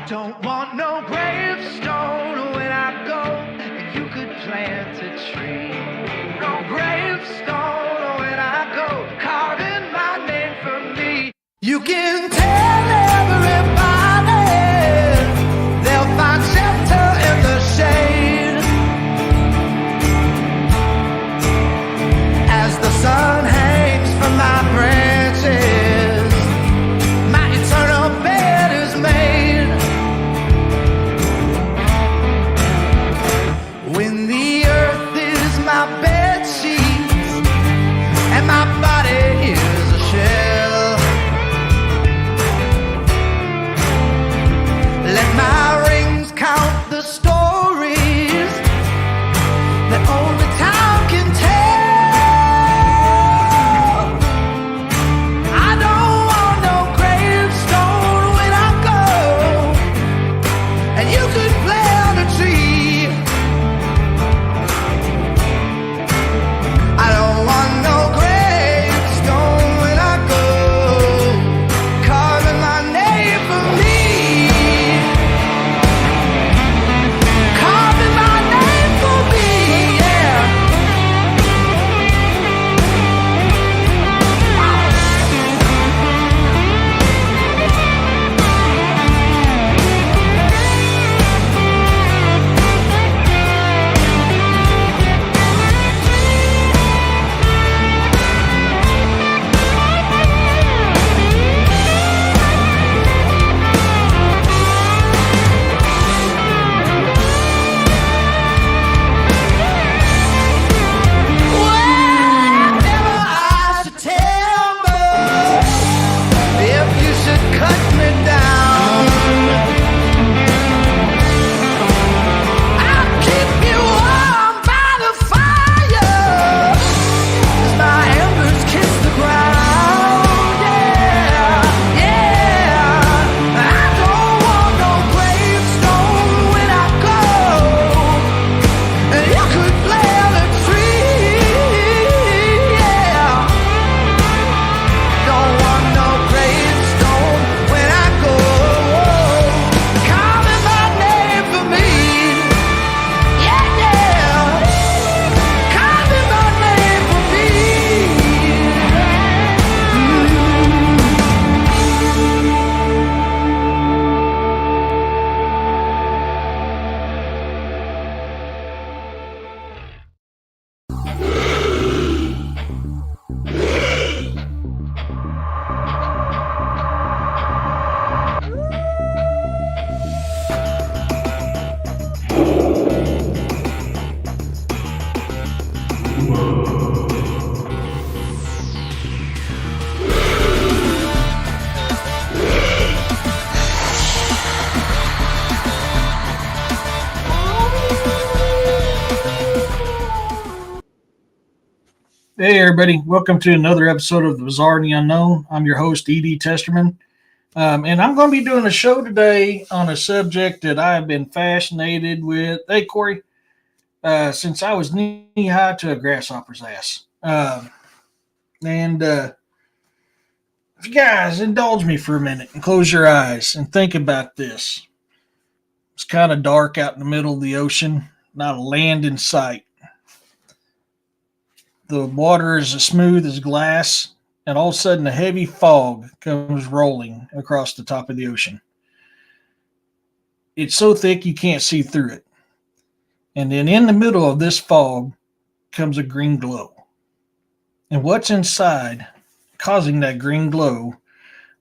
Don't want no gravestone when I go, and you could plant a tree. No gravestone when I go, carving my name for me. You can tell everybody they'll find shelter in the shade as the sun hangs from my branches. My eternal bed is made. When the earth is my bed sheet and my body is a shell, let my rings count the stories that only time can tell. I don't want no gravestone when I go, and you could plant a tree. I don't want no gravestone when I go, carving my name for me. Carving my name for me, yeah. Whatever I should tell, but if you should cut me down, I'll keep you warm by the fire as my embers kiss the ground. Yeah, yeah. I don't want no gravestone when I go, and you could plant a tree. Yeah. Don't want no gravestone when I go, carving my name for me. Yeah, yeah, carving my name for me. Hey, everybody. Welcome to another episode of The Bizarre and the Unknown. I'm your host, E.D. Testerman. And I'm going to be doing a show today on a subject that I have been fascinated with. Hey, Corey, since I was knee-high to a grasshopper's ass. If you guys indulge me for a minute and close your eyes and think about this. It's kind of dark out in the middle of the ocean, not a land in sight. The water is as smooth as glass, and all of a sudden a heavy fog comes rolling across the top of the ocean. It's so thick you can't see through it. And then in the middle of this fog comes a green glow. And what's inside causing that green glow,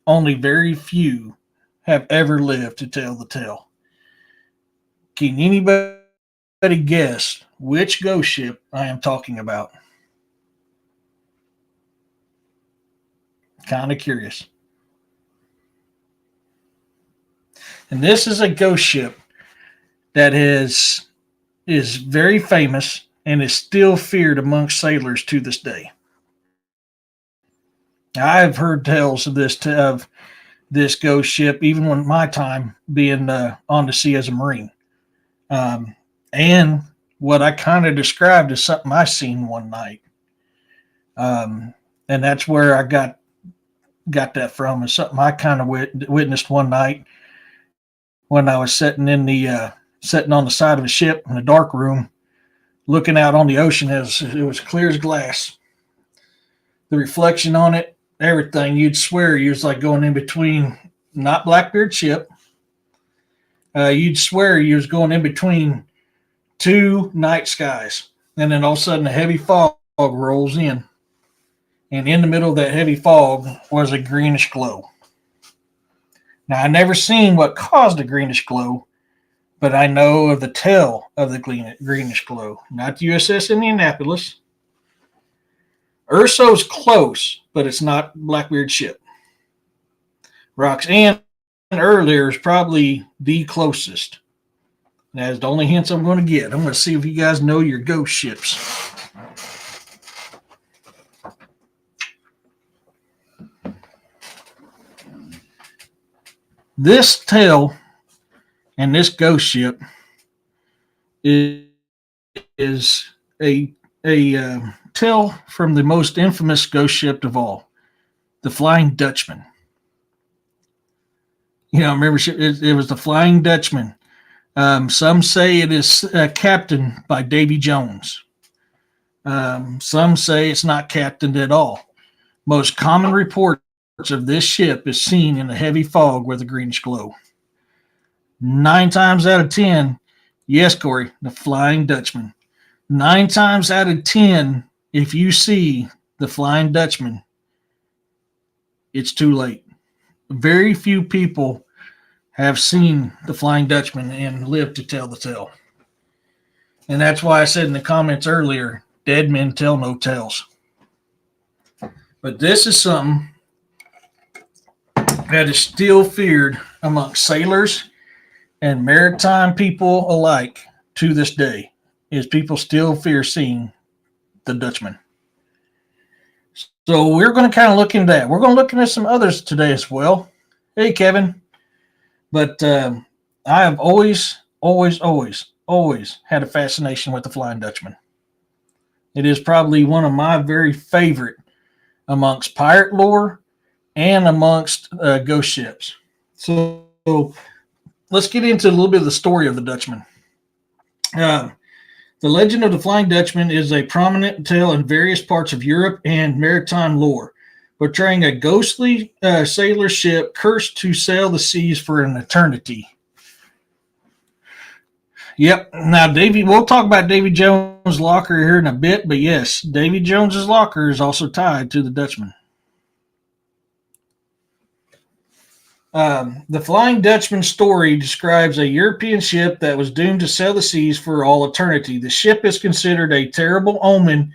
only very few have ever lived to tell the tale. Can anybody guess which ghost ship I am talking about? Kind of curious. And this is a ghost ship that is very famous and is still feared amongst sailors to this day. I've heard tales of this ghost ship even when my time being on the sea as a Marine. And what I kind of described as something I seen one night. And that's where I got that from, is something I kind of witnessed one night. when I was sitting on the side of a ship in a dark room, looking out on the ocean. It was clear as glass. The reflection on it, everything, you'd swear you was like going in between, not Blackbeard ship. You'd swear you was going in between two night skies, and then all of a sudden a heavy fog rolls in, and in the middle of that heavy fog was a greenish glow. Now I never seen what caused the greenish glow, but I know of the tell of the greenish glow. Not the USS Indianapolis. Urso's close, but it's not Blackbeard ship. Roxanne earlier is probably the closest. That's the only hints I'm going to get. I'm going to see if you guys know your ghost ships. This tale and this ghost ship is a tale from the most infamous ghost ship of all, the Flying Dutchman. You know, remember, it was the Flying Dutchman. Some say it is captained by Davy Jones. Some say it's not captained at all. Most common reports of this ship is seen in a heavy fog with a greenish glow. 9 times out of 10, yes, Corey, the Flying Dutchman. 9 times out of 10, if you see the Flying Dutchman, it's too late. Very few people have seen the Flying Dutchman and lived to tell the tale. And that's why I said in the comments earlier, dead men tell no tales. But this is something that is still feared amongst sailors and maritime people alike to this day, is people still fear seeing the Dutchman. So we're going to kind of look into that. We're going to look into some others today as well. Hey, Kevin. But I have always had a fascination with the Flying Dutchman. It is probably one of my very favorite amongst pirate lore and amongst ghost ships. So let's get into a little bit of the story of the Dutchman. The legend of the Flying Dutchman is a prominent tale in various parts of Europe and maritime lore, portraying a ghostly sailor ship cursed to sail the seas for an eternity. Yep. Now, we'll talk about Davy Jones' locker here in a bit, but yes, Davy Jones's locker is also tied to the Dutchman. The Flying Dutchman story describes a European ship that was doomed to sail the seas for all eternity. The ship is considered a terrible omen,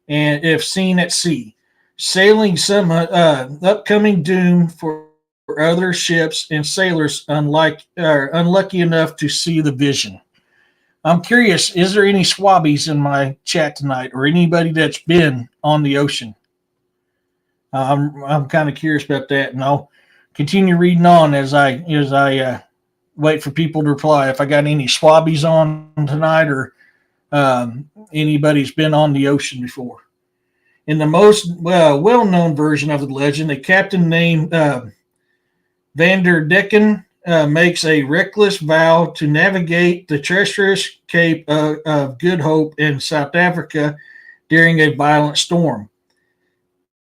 and if seen at sea, sailing some upcoming doom for other ships and sailors unlucky enough to see the vision. I'm curious, is there any swabbies in my chat tonight, or anybody that's been on the ocean? I'm kind of curious about that, and I'll continue reading on as I wait for people to reply. If I got any swabbies on tonight, or anybody's been on the ocean before. In the most well-known version of the legend, a captain named Vanderdecken makes a reckless vow to navigate the treacherous Cape of Good Hope in South Africa during a violent storm.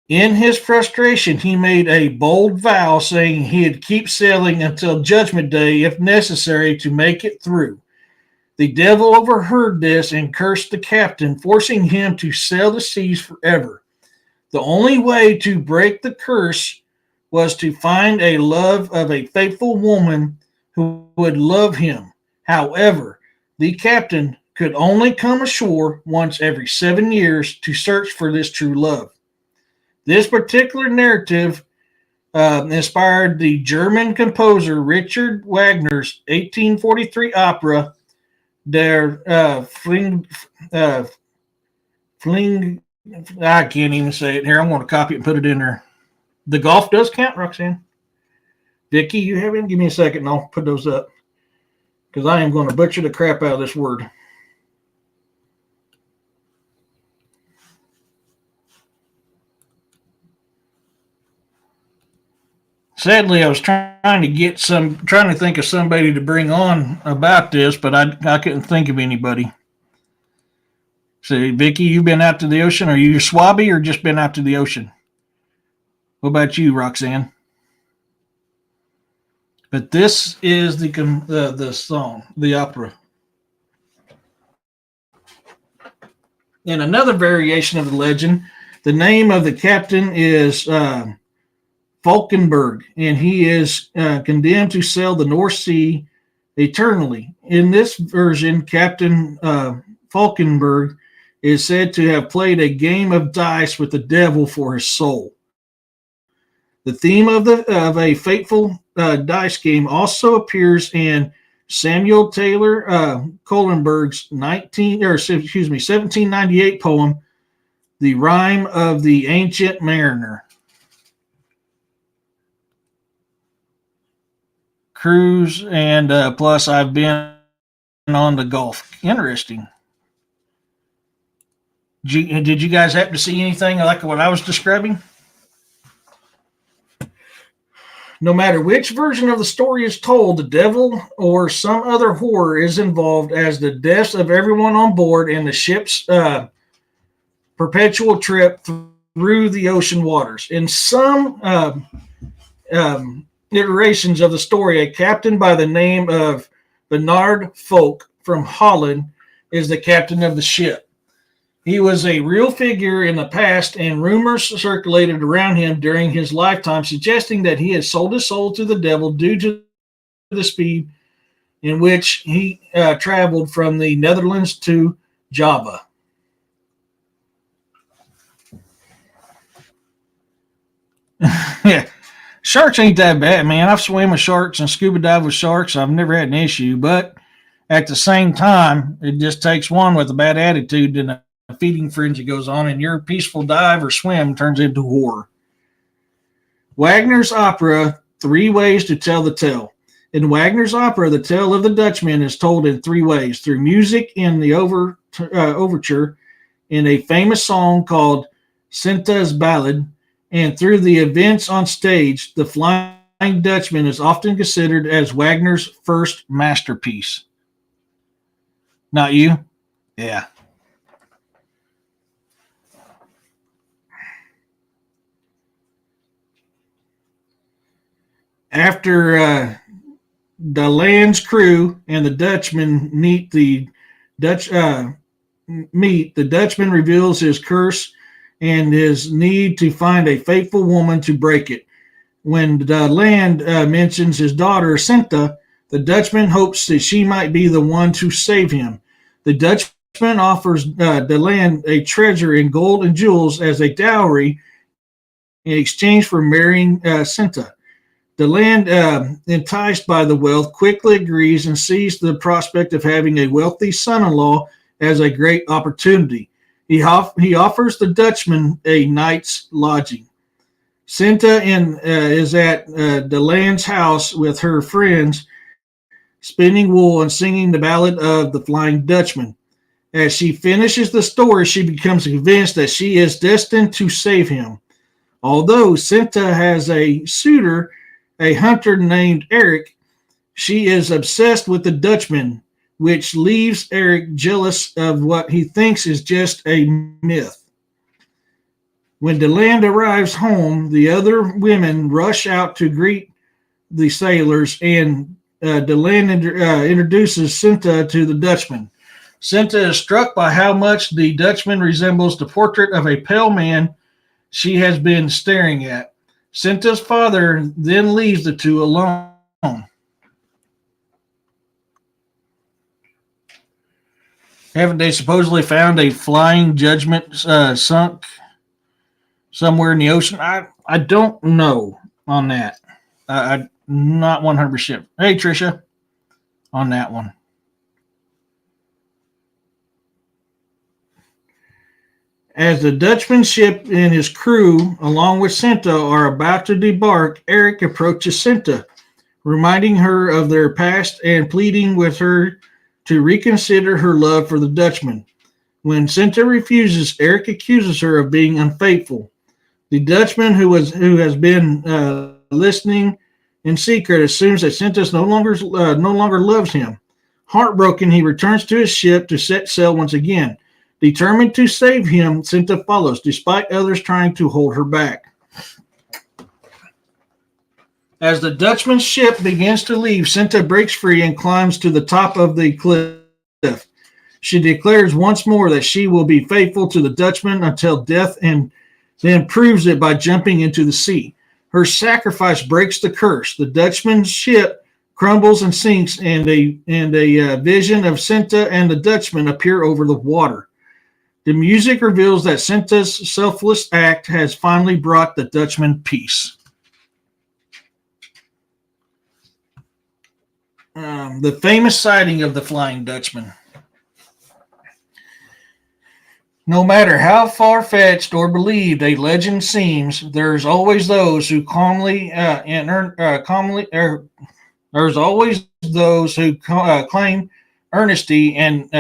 In his frustration, he made a bold vow saying he'd keep sailing until Judgment Day if necessary to make it through. The devil overheard this and cursed the captain, forcing him to sail the seas forever. The only way to break the curse was to find a love of a faithful woman who would love him. However, the captain could only come ashore once every 7 years to search for this true love. This particular narrative inspired the German composer Richard Wagner's 1843 opera, Der Fling. I can't even say it here. I'm going to copy it and put it in there. The golf does count, Roxanne. Vicky, you have it? Give me a second and I'll put those up, because I am going to butcher the crap out of this word. Sadly, I was trying to think of somebody to bring on about this, but I couldn't think of anybody. So, Vicky, you been out to the ocean? Are you swabby or just been out to the ocean? What about you, Roxanne? But this is the song, the opera. In another variation of the legend, the name of the captain is Falkenberg, and he is condemned to sail the North Sea eternally. In this version, Captain Falkenberg is said to have played a game of dice with the devil for his soul. The theme of a fateful dice game also appears in Samuel Taylor Colenberg's 1798 poem, "The Rime of the Ancient Mariner." Cruise and plus I've been on the Gulf. Interesting. Did you guys happen to see anything like what I was describing? No matter which version of the story is told, the devil or some other horror is involved, as the deaths of everyone on board and the ship's perpetual trip through the ocean waters. In some iterations of the story, a captain by the name of Bernard Folk from Holland is the captain of the ship. He was a real figure in the past, and rumors circulated around him during his lifetime suggesting that he had sold his soul to the devil due to the speed in which he traveled from the Netherlands to Java. Yeah, sharks ain't that bad, man. I've swam with sharks and scuba dived with sharks. I've never had an issue, but at the same time, it just takes one with a bad attitude and a feeding frenzy goes on, and your peaceful dive or swim turns into horror. Wagner's opera, Three Ways to Tell the Tale. In Wagner's opera, the tale of the Dutchman is told in three ways: through music in the overture, in a famous song called Sinta's Ballad, and through the events on stage. The Flying Dutchman is often considered as Wagner's first masterpiece. Not you? Yeah. After Daland's crew and the Dutchman the Dutchman reveals his curse and his need to find a faithful woman to break it. When Daland mentions his daughter Sinta, the Dutchman hopes that she might be the one to save him. The Dutchman offers Daland a treasure in gold and jewels as a dowry in exchange for marrying Sinta. Daland, enticed by the wealth, quickly agrees and sees the prospect of having a wealthy son-in-law as a great opportunity. He offers the Dutchman a night's lodging. Sinta is at Daland's house with her friends, spinning wool and singing the ballad of the Flying Dutchman. As she finishes the story, she becomes convinced that she is destined to save him. Although Sinta has a suitor, a hunter named Eric, she is obsessed with the Dutchman, which leaves Eric jealous of what he thinks is just a myth. When Daland arrives home, the other women rush out to greet the sailors, and Daland introduces Sinta to the Dutchman. Sinta is struck by how much the Dutchman resembles the portrait of a pale man she has been staring at. Sinta's father then leaves the two alone. Haven't they supposedly found a flying judgment sunk somewhere in the ocean? I don't know on that. I'm not 100%. Hey, Trisha, on that one. As the Dutchman ship and his crew, along with Sinta, are about to debark, Eric approaches Sinta, reminding her of their past and pleading with her to reconsider her love for the Dutchman. When Sinta refuses, Eric accuses her of being unfaithful. The Dutchman, who has been listening in secret as soon as Sentis no longer loves him. Heartbroken, he returns to his ship to set sail once again. Determined to save him, Cinta follows, despite others trying to hold her back. As the Dutchman's ship begins to leave, Cinta breaks free and climbs to the top of the cliff. She declares once more that she will be faithful to the Dutchman until death, and then proves it by jumping into the sea. Her sacrifice breaks the curse. The Dutchman's ship crumbles and sinks, and a vision of Cinta and the Dutchman appear over the water. The music reveals that Cinta's selfless act has finally brought the Dutchman peace. The famous sighting of the Flying Dutchman. No matter how far-fetched or believed a legend seems, there's always those who claim earnesty and to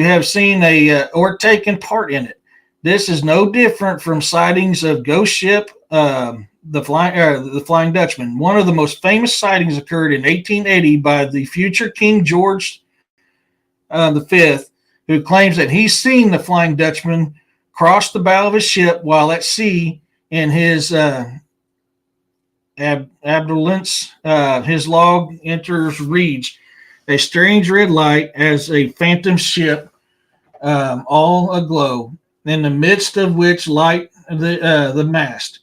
have seen or taken part in it. This is no different from sightings of Ghost Ship, the Flying Dutchman. One of the most famous sightings occurred in 1880 by the future King George V, who claims that he's seen the Flying Dutchman cross the bow of his ship while at sea in his abdolence. His log reads, a strange red light as a phantom ship, all aglow, in the midst of which light the mast.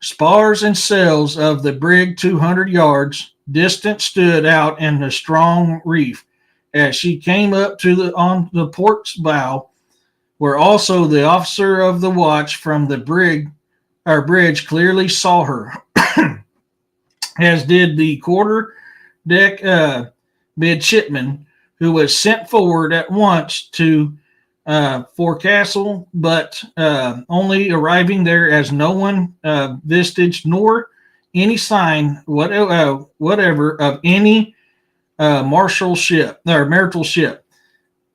Spars and sails of the brig 200 yards distant stood out in a strong reef. As she came up on the port's bow, where also the officer of the watch from the bridge clearly saw her, as did the quarter deck midshipman, who was sent forward at once to forecastle, but only arriving there as no one vestige nor any sign whatever of any marital ship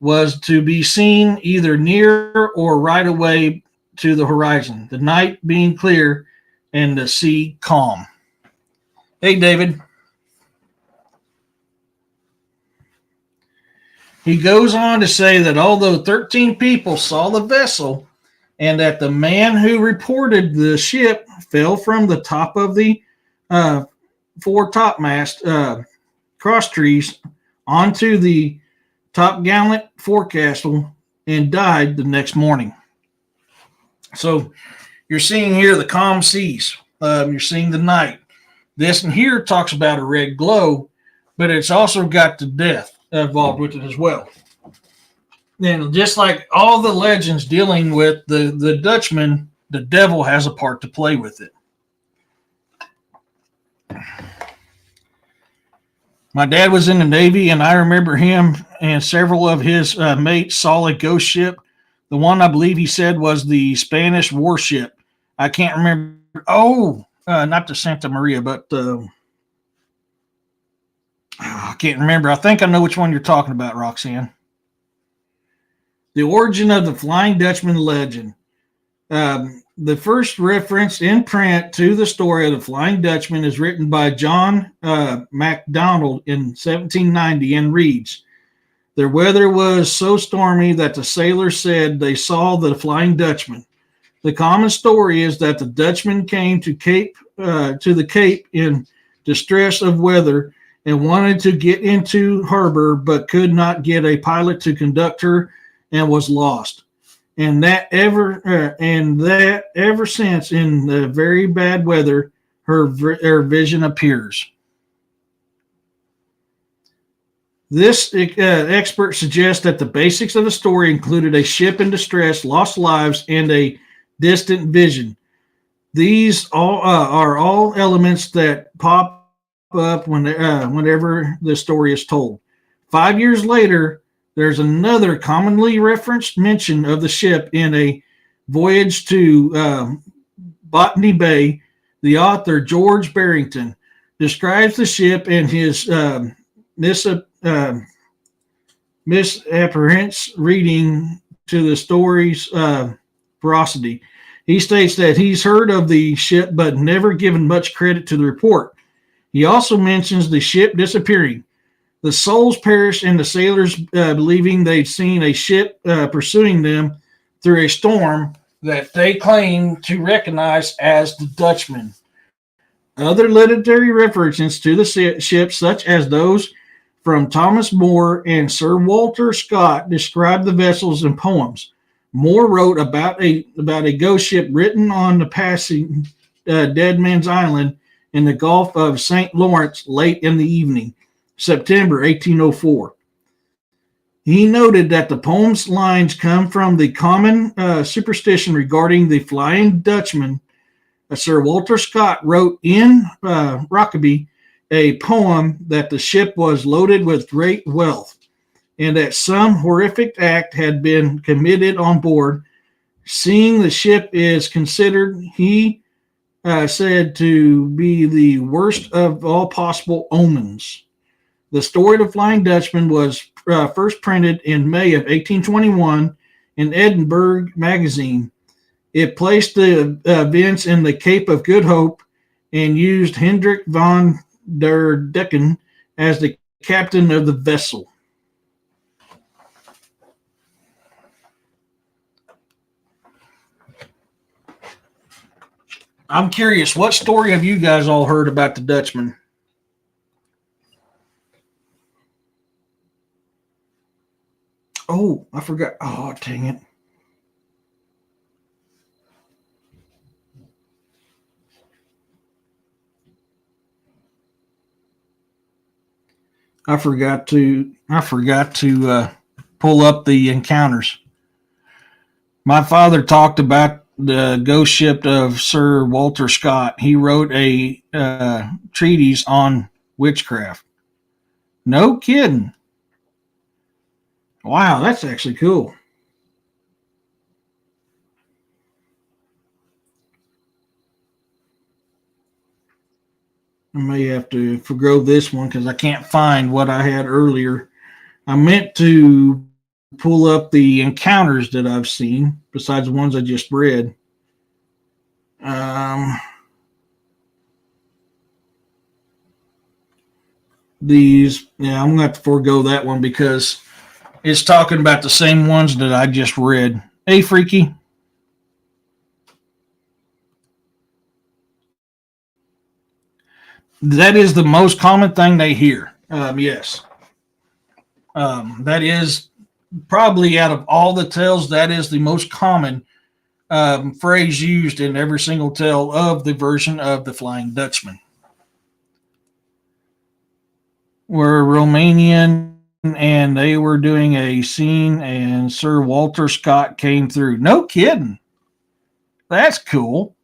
was to be seen either near or right away to the horizon, the night being clear and the sea calm. Hey, David. He goes on to say that although 13 people saw the vessel and that the man who reported the ship fell from the top of the fore topmast cross trees onto the top gallant forecastle and died the next morning. So you're seeing here the calm seas. You're seeing the night. This and here talks about a red glow, but it's also got the death involved with it as well. And just like all the legends dealing with the Dutchman, the devil has a part to play with it. My dad was in the Navy, and I remember him and several of his mates saw a ghost ship. The one I believe he said was the Spanish warship. I can't remember. Not the Santa Maria, but I can't remember. I think I know which one you're talking about, Roxanne. The origin of the Flying Dutchman legend. The first reference in print to the story of the Flying Dutchman is written by John MacDonald in 1790 and reads, "The weather was so stormy that the sailors said they saw the Flying Dutchman. The common story is that the Dutchman came to the Cape in distress of weather and wanted to get into harbor, but could not get a pilot to conduct her and was lost. And that ever since, in the very bad weather, her vision appears." This expert suggests that the basics of the story included a ship in distress, lost lives, and a distant vision. These are all elements that pop up whenever the story is told. 5 years later, there's another commonly referenced mention of the ship in a voyage to Botany Bay. The author, George Barrington, describes the ship and his misapprehensions reading to the story's veracity. He states that he's heard of the ship but never given much credit to the report. He also mentions the ship disappearing. The souls perished and the sailors believing they'd seen a ship pursuing them through a storm that they claim to recognize as the Dutchman. Other literary references to the ship, such as those from Thomas More and Sir Walter Scott, describe the vessels in poems. Moore wrote about a ghost ship written on the passing Dead Man's Island in the Gulf of St. Lawrence late in the evening, September 1804. He noted that the poem's lines come from the common superstition regarding the Flying Dutchman. Sir Walter Scott wrote in Rokeby a poem that the ship was loaded with great wealth and that some horrific act had been committed on board. Seeing the ship is considered, he said, to be the worst of all possible omens. The story of the Flying Dutchman was first printed in May of 1821 in Edinburgh Magazine. It placed the events in the Cape of Good Hope and used Hendrik van der Decken as the captain of the vessel. I'm curious, what story have you guys all heard about the Dutchman? Oh, I forgot. Oh, dang it. I forgot to pull up the encounters. My father talked about the ghost ship of Sir Walter Scott. He wrote a treatise on witchcraft. No kidding. Wow, that's actually cool. I may have to forgo this one because I can't find what I had earlier. I meant to pull up the encounters that I've seen besides the ones I just read. I'm going to have to forego that one because it's talking about the same ones that I just read. Hey, Freaky. That is the most common thing they hear. Yes. That is probably out of all the tales, that is the most common phrase used in every single tale of the version of the Flying Dutchman. We're Romanian and they were doing a scene and Sir Walter Scott came through. No kidding. That's cool.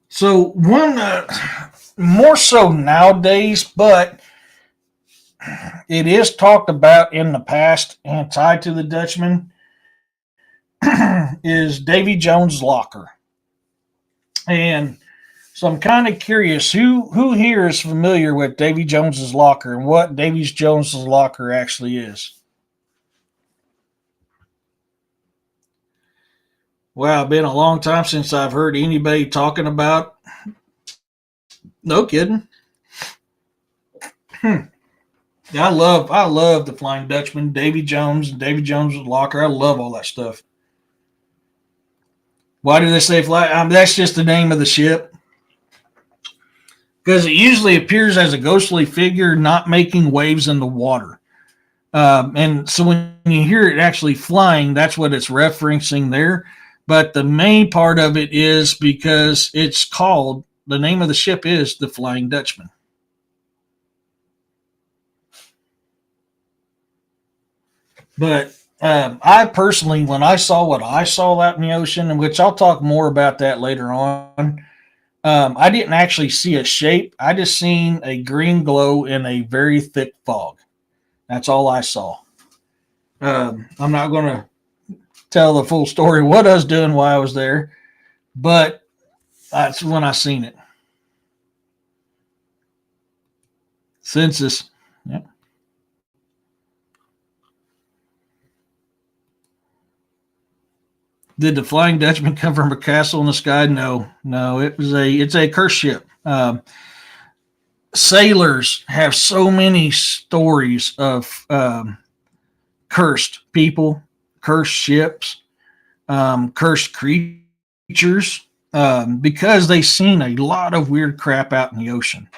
So one more so nowadays, but it is talked about in the past and tied to the Dutchman is Davy Jones' locker. And so I'm kind of curious who here is familiar with Davy Jones's locker and what Davy Jones's locker actually is. Wow, been a long time since I've heard anybody talking about. No kidding. I love the Flying Dutchman, Davy Jones, and Davy Jones' locker. I love all that stuff. Why do they say fly? That's just the name of the ship. Because it usually appears as a ghostly figure not making waves in the water. And so when you hear it actually flying, that's what it's referencing there. But the main part of it is because it's called, the name of the ship is the Flying Dutchman. But I personally, when I saw what I saw out in the ocean, and which I'll talk more about that later on, I didn't actually see a shape. I just seen a green glow in a very thick fog. That's all I saw. I'm not going to tell the full story what I was doing while I was there, but that's when I seen it. Census. Yep. Did the Flying Dutchman come from a castle in the sky? No, no. It's a curse ship. Sailors have so many stories of cursed people, cursed ships, cursed creatures, because they've seen a lot of weird crap out in the ocean.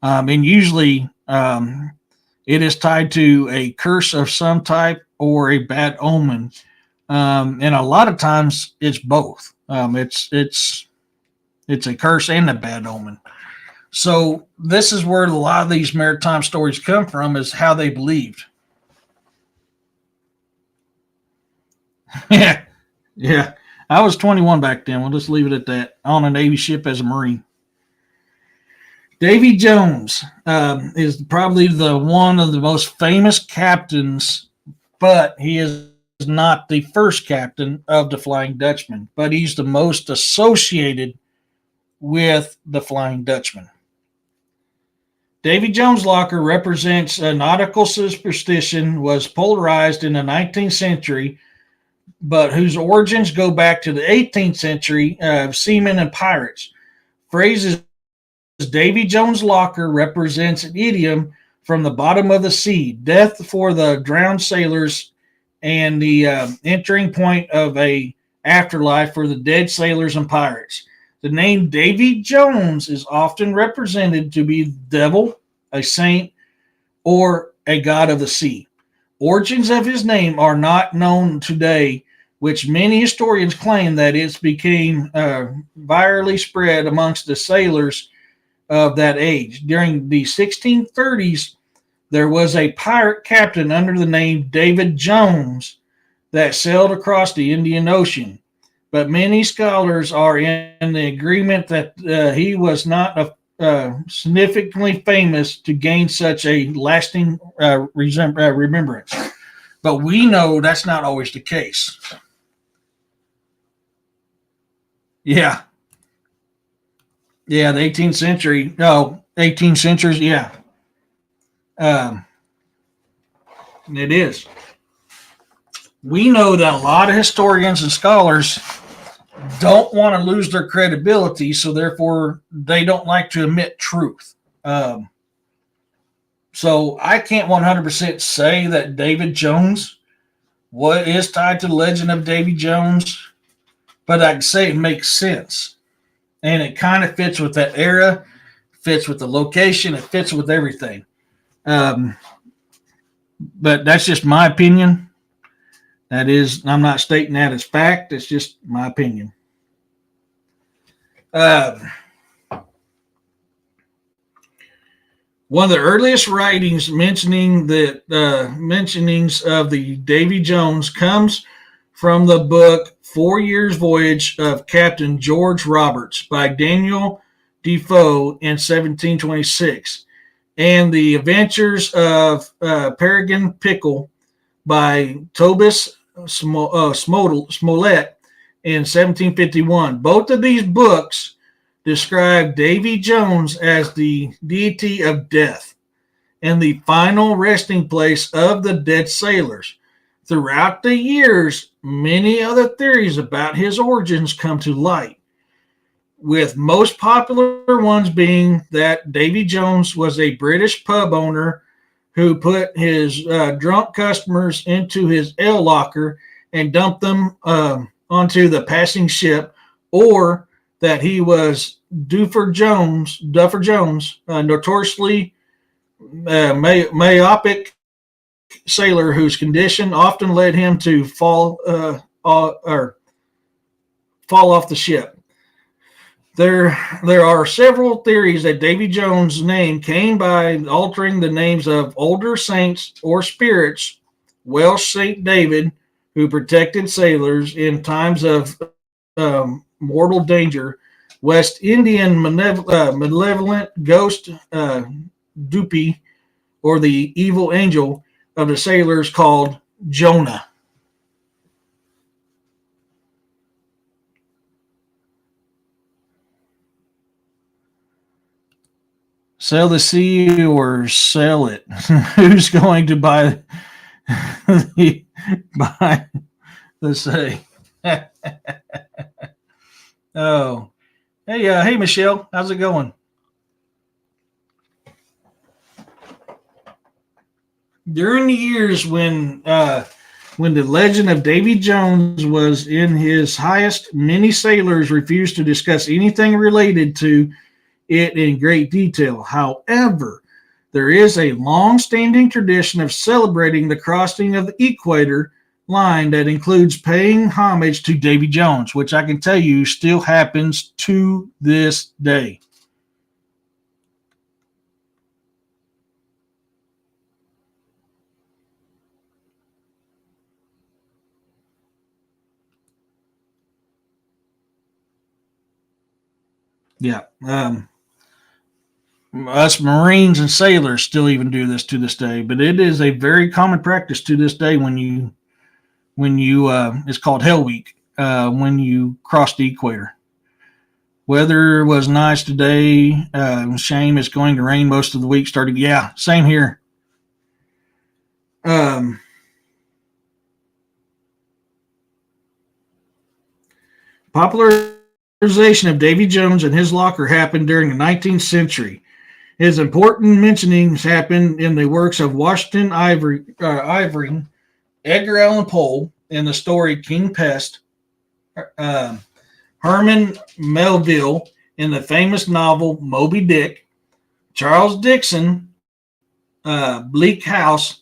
And usually it is tied to a curse of some type or a bad omen. And a lot of times it's both. It's a curse and a bad omen. So this is where a lot of these maritime stories come from, is how they believed. Yeah, yeah. I was 21 back then. We'll just leave it at that. On a Navy ship as a Marine. Davy Jones is probably the one of the most famous captains, but he is not the first captain of the Flying Dutchman, but he's the most associated with the Flying Dutchman. Davy Jones' locker represents a nautical superstition, was popularized in the 19th century, but whose origins go back to the 18th century of seamen and pirates. Phrases Davy Jones' locker represents an idiom from the bottom of the sea, death for the drowned sailors, and the entering point of a afterlife for the dead sailors and pirates. The name Davy Jones is often represented to be the devil, a saint, or a god of the sea. Origins of his name are not known today, which many historians claim that it became virally spread amongst the sailors of that age. During the 1630s, there was a pirate captain under the name David Jones that sailed across the Indian Ocean. But many scholars are in the agreement that he was not significantly famous to gain such a lasting remembrance. But we know that's not always the case. Yeah. Yeah, the 18th century. No, 18 centuries, yeah. It is. We know that a lot of historians and scholars don't want to lose their credibility, so therefore they don't like to admit truth. So I can't 100% say that David Jones is tied to the legend of Davy Jones, but I can say it makes sense. And it kind of fits with that era, fits with the location, it fits with everything. But that's just my opinion. That is, I'm not stating that as fact. It's just my opinion. One of the earliest writings mentionings of the Davy Jones comes from the book 4 Years' Voyage of Captain George Roberts by Daniel Defoe in 1726, and The Adventures of Peregrine Pickle by Tobias Smollett in 1751. Both of these books describe Davy Jones as the deity of death and the final resting place of the dead sailors. Throughout the years, many other theories about his origins come to light, with most popular ones being that Davy Jones was a British pub owner who put his drunk customers into his ale locker and dumped them onto the passing ship, or that he was Duffer Jones, notoriously myopic sailor whose condition often led him to fall off the ship. There are several theories that Davy Jones' name came by altering the names of older saints or spirits. Welsh Saint David, who protected sailors in times of mortal danger. West Indian malevolent ghost Dupi, or the evil angel of the sailors called Jonah. Sell the sea or sell it? Who's going to buy the sea? Oh, hey, hey, Michelle, how's it going? During the years when the legend of Davy Jones was in his highest, many sailors refused to discuss anything related to it in great detail. However, there is a long standing tradition of celebrating the crossing of the equator line that includes paying homage to Davy Jones, which I can tell you still happens to this day. Yeah. Us Marines and sailors still even do this to this day, but it is a very common practice to this day when you it's called Hell Week when you cross the equator. Weather was nice today. Shame it's going to rain most of the week. Starting, yeah, same here. Um, Popularization of Davy Jones and his locker happened during the 19th century. His important mentionings happened in the works of Washington Ivory, Edgar Allan Poe, in the story King Pest, uh, Herman Melville in the famous novel Moby Dick, Charles Dickens, Bleak House,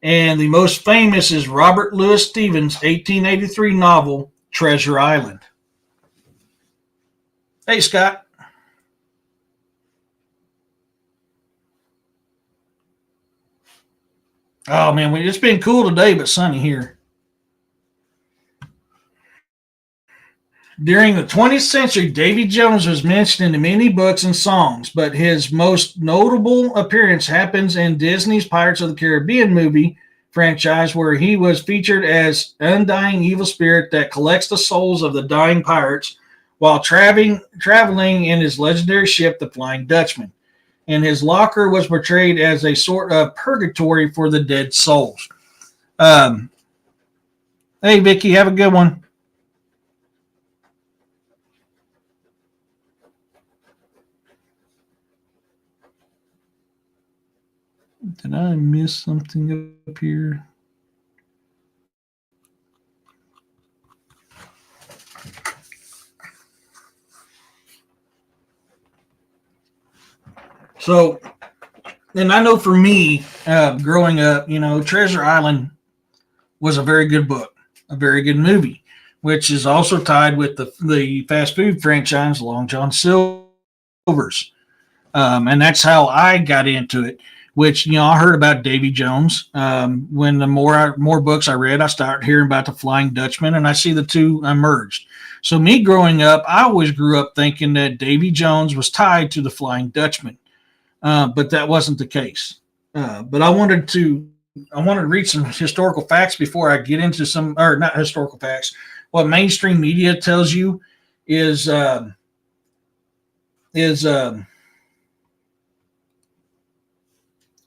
and the most famous is Robert Louis Stevens' 1883 novel Treasure Island. Hey, Scott. Oh, man, it's been cool today, but sunny here. During the 20th century, Davy Jones was mentioned in many books and songs, but his most notable appearance happens in Disney's Pirates of the Caribbean movie franchise, where he was featured as undying evil spirit that collects the souls of the dying pirates while traveling in his legendary ship, the Flying Dutchman. And his locker was portrayed as a sort of purgatory for the dead souls. Um, hey, Vicky, have a good one. Did I miss something up here? So, and I know for me, growing up, Treasure Island was a very good book, a very good movie, which is also tied with the fast food franchise Long John Silver's. And that's how I got into it. Which I heard about Davy Jones. When the more books I read, I started hearing about the Flying Dutchman, and I see the two merged. So me growing up, I always grew up thinking that Davy Jones was tied to the Flying Dutchman, but that wasn't the case. But I wanted to read some historical facts before I get into some, or not historical facts. What mainstream media tells you is is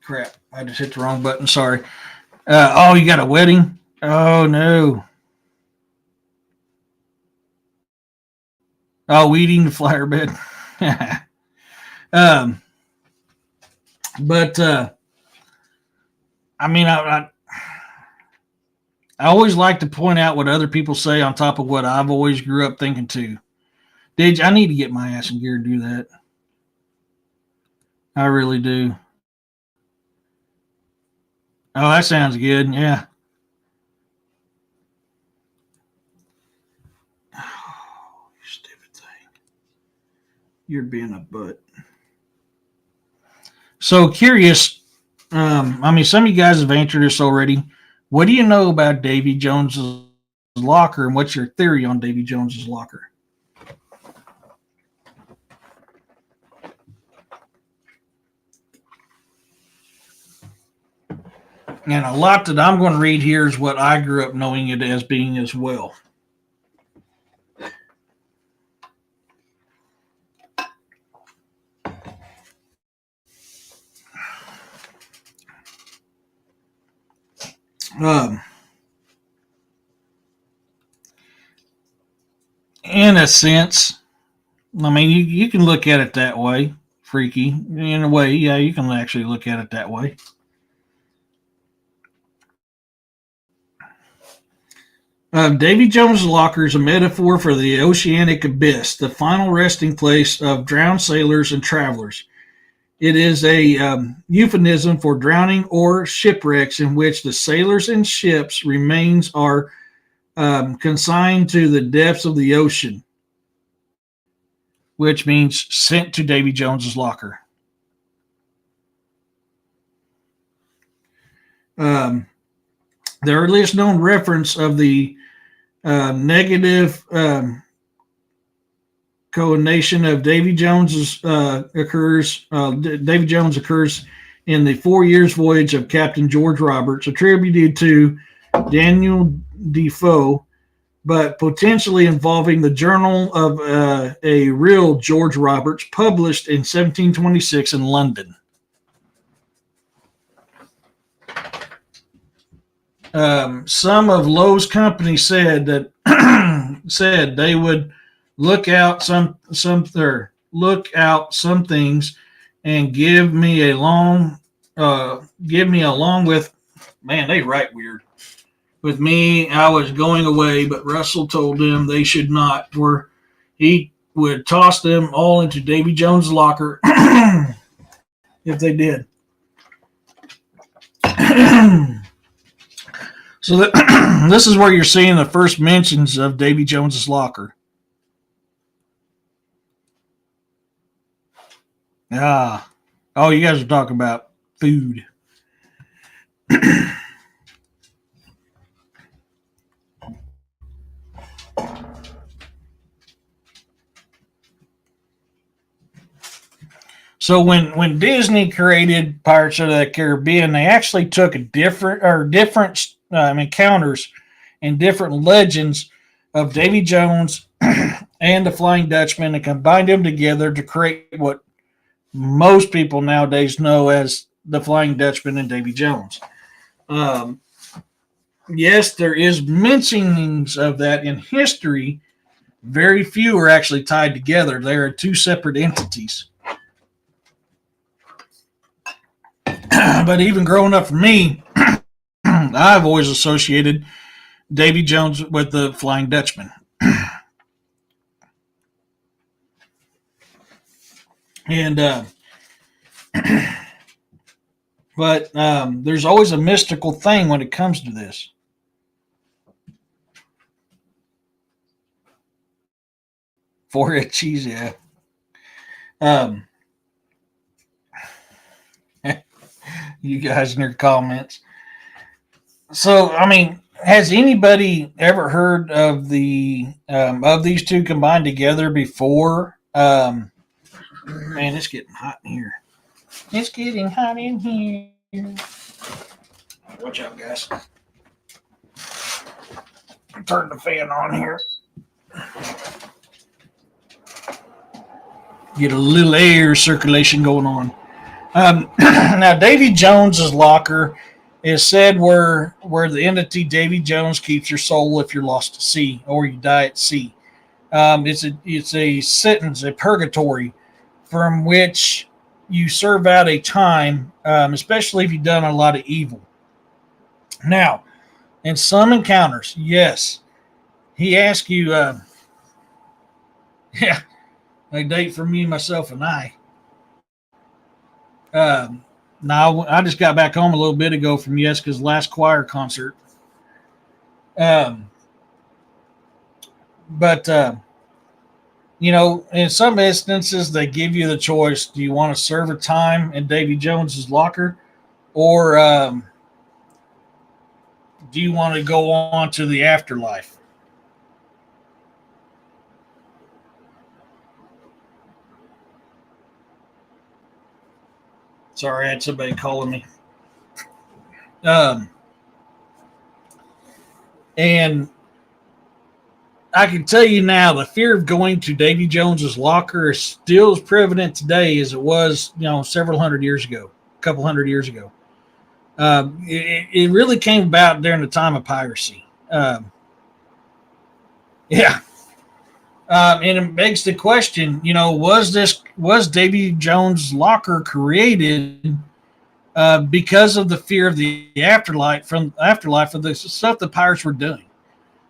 crap. I just hit the wrong button. Sorry. Oh, you got a wedding? Oh no. Oh, weeding the flower bed. um, but I mean, I always like to point out what other people say on top of what I've always grew up thinking too. I need to get my ass in gear to do that. I really do. Oh, that sounds good. Yeah. Oh, you stupid thing. You're being a butt. So curious. I mean, some of you guys have answered this already. What do you know about Davy Jones's locker, and what's your theory on Davy Jones's locker? And a lot that I'm going to read here is what I grew up knowing it as being as well. Um, In a sense, I mean, you can look at it that way, freaky. In a way, yeah, you can actually look at it that way. Davy Jones' locker is a metaphor for the oceanic abyss, the final resting place of drowned sailors and travelers. It is a euphemism for drowning or shipwrecks in which the sailors and ships' remains are consigned to the depths of the ocean, which means sent to Davy Jones's locker. Um, the earliest known reference of the negative connotation of Davy Jones's occurs. Davy Jones occurs in the 4 Years Voyage of Captain George Roberts, attributed to Daniel Defoe, but potentially involving the journal of a real George Roberts, published in 1726 in London. Some of Lowe's company said that said they would look out some things and give me along with, man, they write weird. With me, I was going away, but Russell told them they should not, for he would toss them all into Davy Jones' locker if they did. So this is where you're seeing the first mentions of Davy Jones's locker. Oh, you guys are talking about food. So when Disney created Pirates of the Caribbean, they actually took different encounters and different legends of Davy Jones and the Flying Dutchman and combined them together to create what most people nowadays know as the Flying Dutchman and Davy Jones. Yes, there is mentionings of that in history. Very few are actually tied together. They are two separate entities. But even growing up for me, I've always associated Davy Jones with the Flying Dutchman. And but there's always a mystical thing when it comes to this. Four-head cheese, yeah. You guys in your comments. So, I mean, has anybody ever heard of these two combined together before? Man, it's getting hot in here. It's getting hot in here. Watch out, guys. Turn the fan on here. Get a little air circulation going on. Now, Davy Jones's locker is said where the entity Davy Jones keeps your soul if you're lost at sea or you die at sea. It's a sentence, a purgatory, from which you serve out a time, especially if you've done a lot of evil. Now, in some encounters, yes, he asks you, yeah, a date for me, myself, and I. Now, I just got back home a little bit ago from Yeska's last choir concert. But in some instances, they give you the choice. Do you want to serve a time in Davy Jones's locker, or do you want to go on to the afterlife? Sorry, I had somebody calling me. And I can tell you now, the fear of going to Davy Jones's locker is still as prevalent today as it was, several hundred years ago, a couple hundred years ago. It really came about during the time of piracy. Yeah. And it begs the question, was Davy Jones' locker created because of the fear of the afterlife of the stuff the pirates were doing?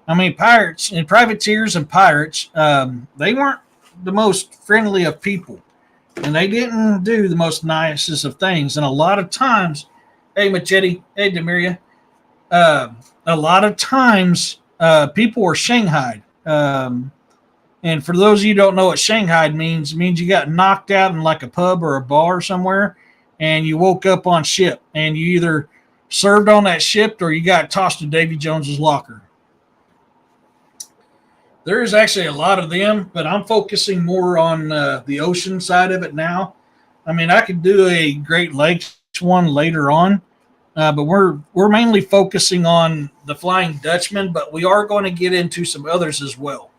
I mean, pirates and privateers and pirates, they weren't the most friendly of people, and they didn't do the most nicest of things. And a lot of times, hey Machete, hey Demiria, a lot of times people were shanghaied. And for those of you who don't know what shanghaied means, it means you got knocked out in like a pub or a bar somewhere, and you woke up on ship, and you either served on that ship or you got tossed to Davy Jones's locker. There is actually a lot of them, but I'm focusing more on the ocean side of it now. I mean, I could do a Great Lakes one later on, but we're mainly focusing on the Flying Dutchman, but we are going to get into some others as well.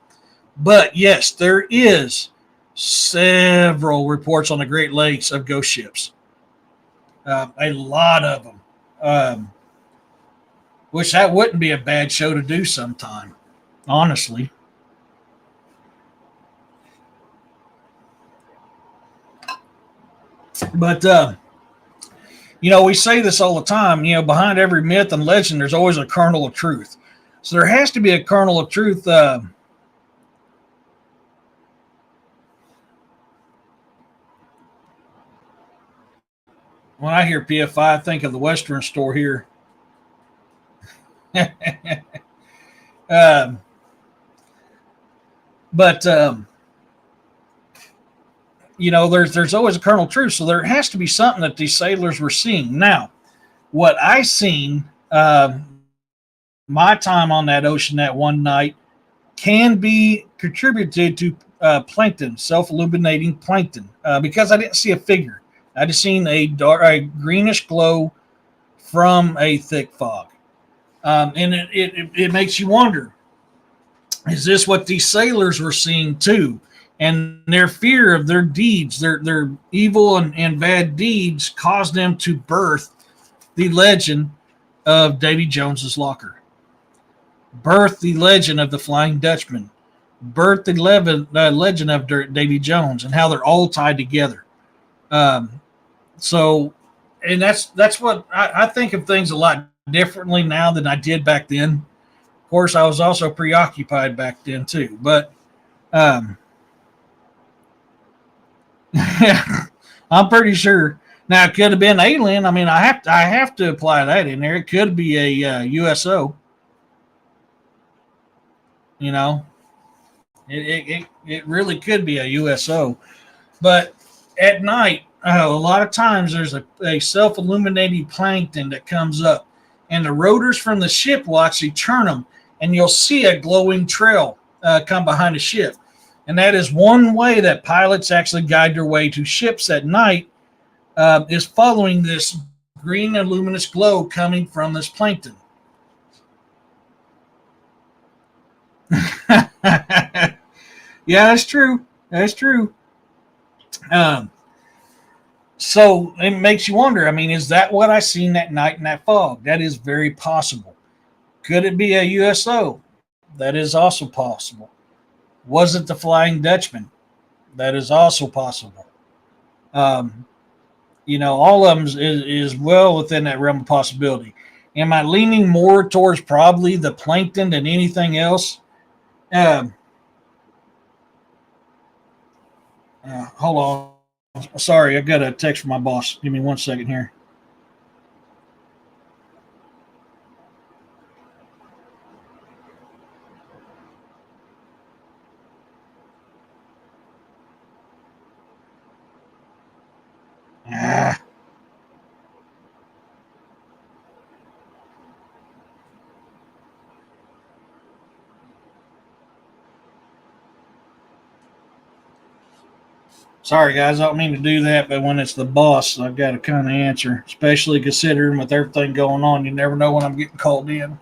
But yes, there is several reports on the Great Lakes of ghost ships. A lot of them. Which that wouldn't be a bad show to do sometime, honestly. But we say this all the time. Behind every myth and legend, there's always a kernel of truth. So there has to be a kernel of truth. When I hear PFI, I think of the Western store here. But there's always a kernel of truth. So there has to be something that these sailors were seeing. Now, what I seen, my time on that ocean that one night can be contributed to plankton, self-illuminating plankton, because I didn't see a figure. I just seen a greenish glow from a thick fog. And it makes you wonder, is this what these sailors were seeing too? And their fear of their deeds, their evil and bad deeds caused them to birth the legend of Davy Jones's locker, birth the legend of the Flying Dutchman, birth the legend of Davy Jones, and how they're all tied together. So, and that's what I think of things a lot differently now than I did back then. Of course, I was also preoccupied back then too, but I'm pretty sure. Now, it could have been alien. I mean, I have to apply that in there. It could be a USO. It really could be a USO. But at night, a lot of times there's a self-illuminating plankton that comes up, and the rotors from the ship will actually turn them, and you'll see a glowing trail come behind the ship. And that is one way that pilots actually guide their way to ships at night, is following this green and luminous glow coming from this plankton. Yeah, that's true. That's true. So it makes you wonder, I mean, is that what I seen that night in that fog? That is very possible. Could it be a USO? That is also possible. Was it the Flying Dutchman? That is also possible. All of them is well within that realm of possibility. Am I leaning more towards probably the plankton than anything else? Hold on. Sorry, I got a text from my boss. Give me 1 second here. Sorry, guys. I don't mean to do that, but when it's the boss, I've got to kind of answer, especially considering with everything going on. You never know when I'm getting called in.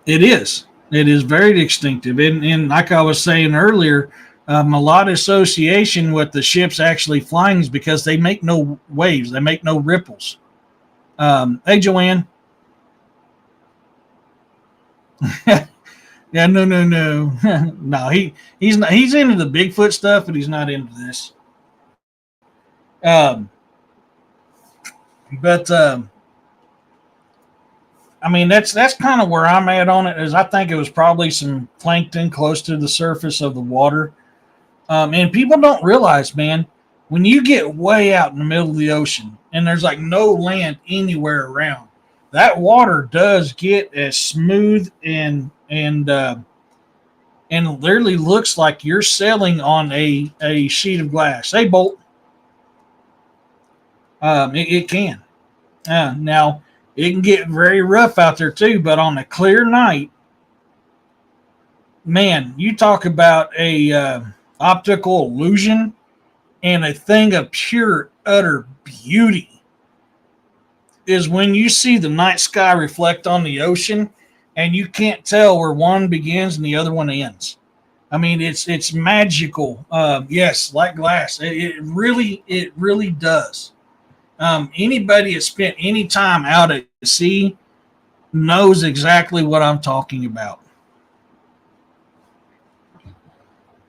It is. It is very distinctive. And like I was saying earlier, a lot of association with the ships actually flying is because they make no waves. They make no ripples. Hey, Joanne. Yeah, no, no, no, no. He's not. He's into the Bigfoot stuff, but he's not into this. But I mean, that's kind of where I'm at on it. Is I think it was probably some plankton close to the surface of the water. And people don't realize, man, when you get way out in the middle of the ocean and there's like no land anywhere around, that water does get as smooth and literally looks like you're sailing on a sheet of glass. Hey, Bolt, it can. Now, it can get very rough out there too, but on a clear night, man, you talk about a optical illusion and a thing of pure, utter beauty is when you see the night sky reflect on the ocean and you can't tell where one begins and the other one ends. I mean, it's magical. Yes, like glass. It really does. Anybody that spent any time out at sea knows exactly what I'm talking about.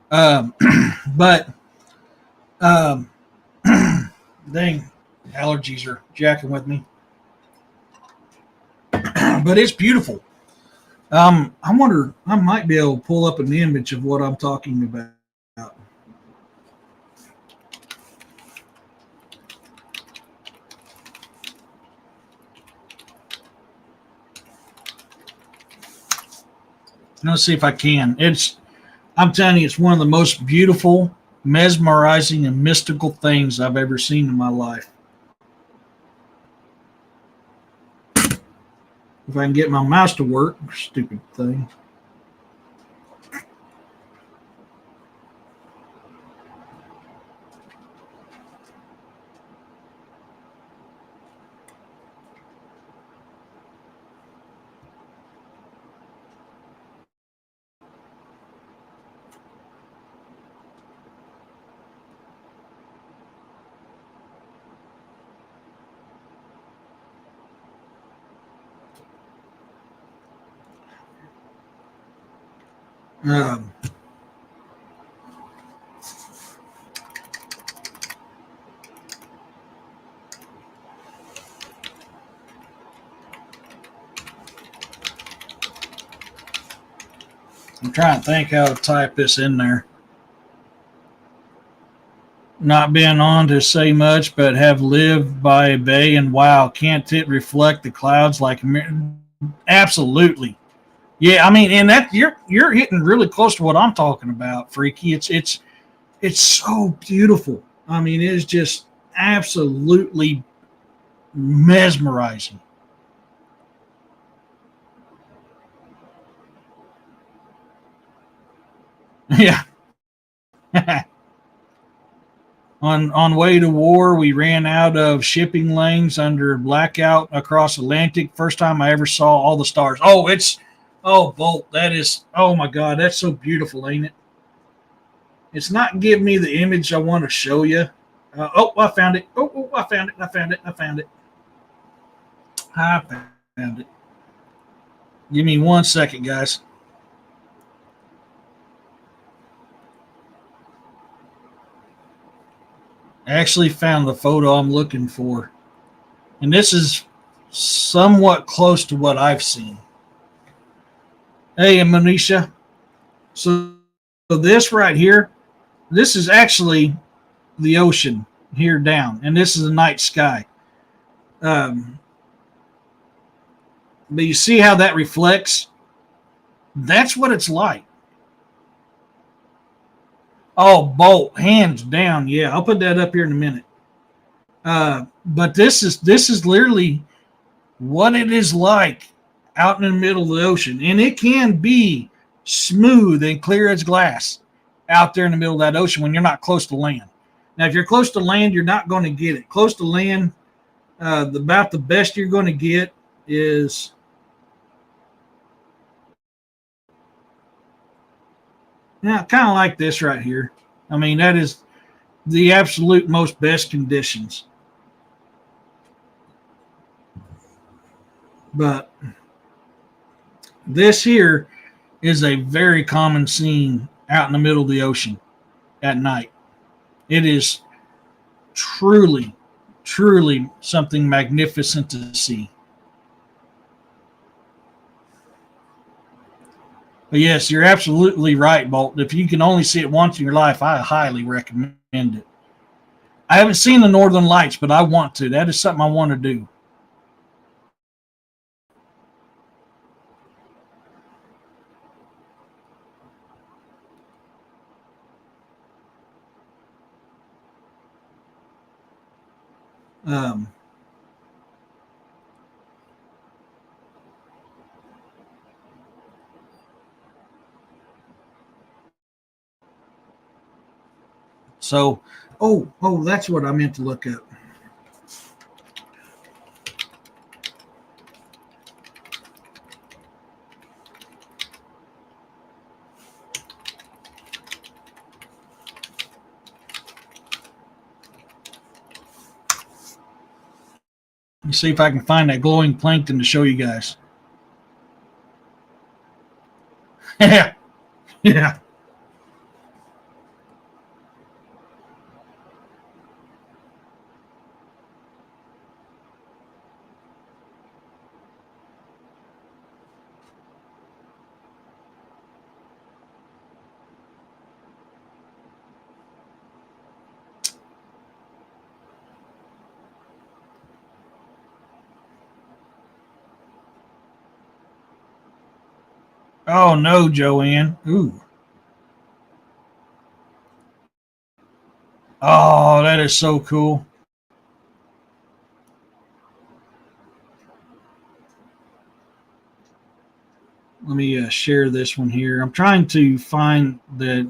Um, but um, dang, allergies are jacking with me. But it's beautiful. I wonder, I might be able to pull up an image of what I'm talking about. Let's see if I can. I'm telling you, it's one of the most beautiful, mesmerizing, and mystical things I've ever seen in my life. If I can get my mouse to work, stupid thing. Um, I'm trying to think how to type this in there. Not being on to say much, but have lived by a bay, and wow, can't it reflect the clouds like a mirror? Absolutely. Yeah, I mean, and that you're hitting really close to what I'm talking about, Freaky. It's so beautiful. I mean, it is just absolutely mesmerizing. Yeah. On way to war, we ran out of shipping lanes under blackout across Atlantic. First time I ever saw all the stars. Oh Bolt, that is, oh my God, that's so beautiful, ain't it? It's not giving me the image I want to show you. I found it. I found it. I found it. I found it. I found it. Give me 1 second, guys. I actually found the photo I'm looking for. And this is somewhat close to what I've seen. Hey, Manisha. So this right here, this is actually the ocean here down, and this is the night sky. Um, but you see how that reflects? That's what it's like. Oh, Bolt, hands down. Yeah, I'll put that up here in a minute. But this is literally what it is like out in the middle of the ocean, and it can be smooth and clear as glass out there in the middle of that ocean when you're not close to land. Now, if you're close to land, you're not going to get it. Close to land, about the best you're going to get is kind of like this right here. I mean, that is the absolute most best conditions. But This here is a very common scene out in the middle of the ocean at night. It is truly, truly something magnificent to see. But yes, you're absolutely right, Bolt. If you can only see it once in your life, I highly recommend it. I haven't seen the Northern Lights, but I want to. That is something I want to do. Um, so, that's what I meant to look up. Let me see if I can find that glowing plankton to show you guys. Yeah, yeah. Oh no, Joanne. Ooh. Oh, that is so cool. Let me share this one here. I'm trying to find the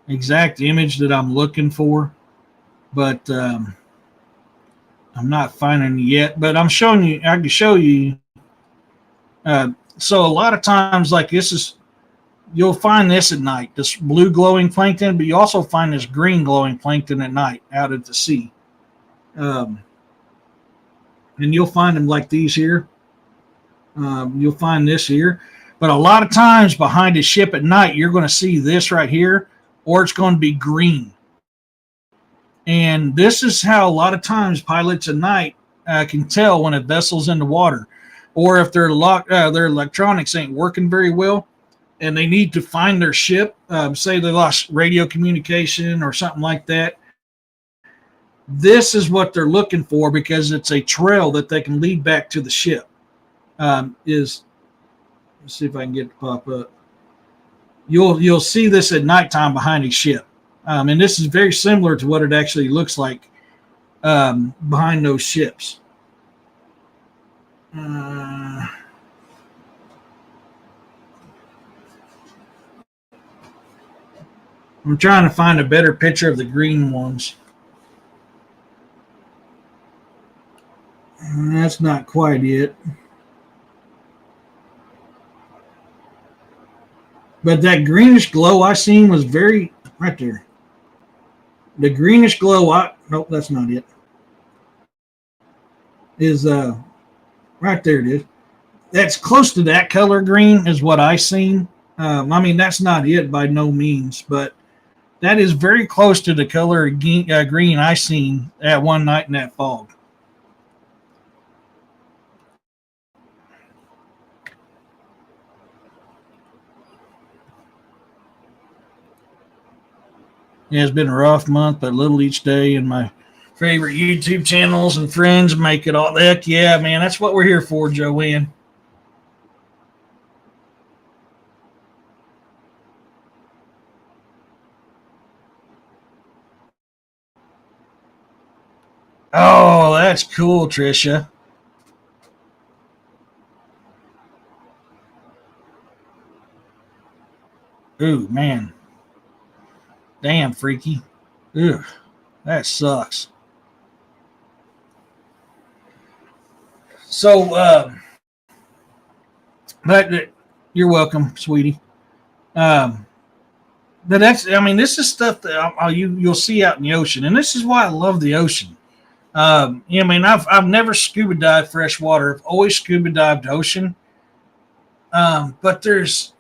exact image that I'm looking for, but I'm not finding it yet. But I'm showing you. I can show you. So a lot of times, like this is, you'll find this at night, this blue glowing plankton, but you also find this green glowing plankton at night out at the sea. And you'll find them like these here. You'll find this here. But a lot of times behind a ship at night, you're going to see this right here, or it's going to be green. And this is how a lot of times pilots at night can tell when a vessel's in the water, or if their electronics ain't working very well, and they need to find their ship. Say they lost radio communication or something like that. This is what they're looking for because it's a trail that they can lead back to the ship. Let's see if I can get it to pop up. You'll see this at nighttime behind a ship, and this is very similar to what it actually looks like behind those ships. I'm trying to find a better picture of the green ones. That's not quite it. But that greenish glow I seen was very right there. The greenish glow nope, that's not it. Is right there it is. That's close to that color green is what I seen. I mean, that's not it by no means, but that is very close to the color green I seen at one night in that fog. Yeah, it's been a rough month, but little each day, and my favorite YouTube channels and friends make it all. Heck yeah, man, that's what we're here for, Joanne. Oh, that's cool, Trisha. Ooh, man. Damn, freaky. Ugh, that sucks. So, but you're welcome, sweetie. But I mean, this is stuff that you'll see out in the ocean, and this is why I love the ocean. I mean, I've never scuba dived freshwater. I've always scuba dived ocean, But there's,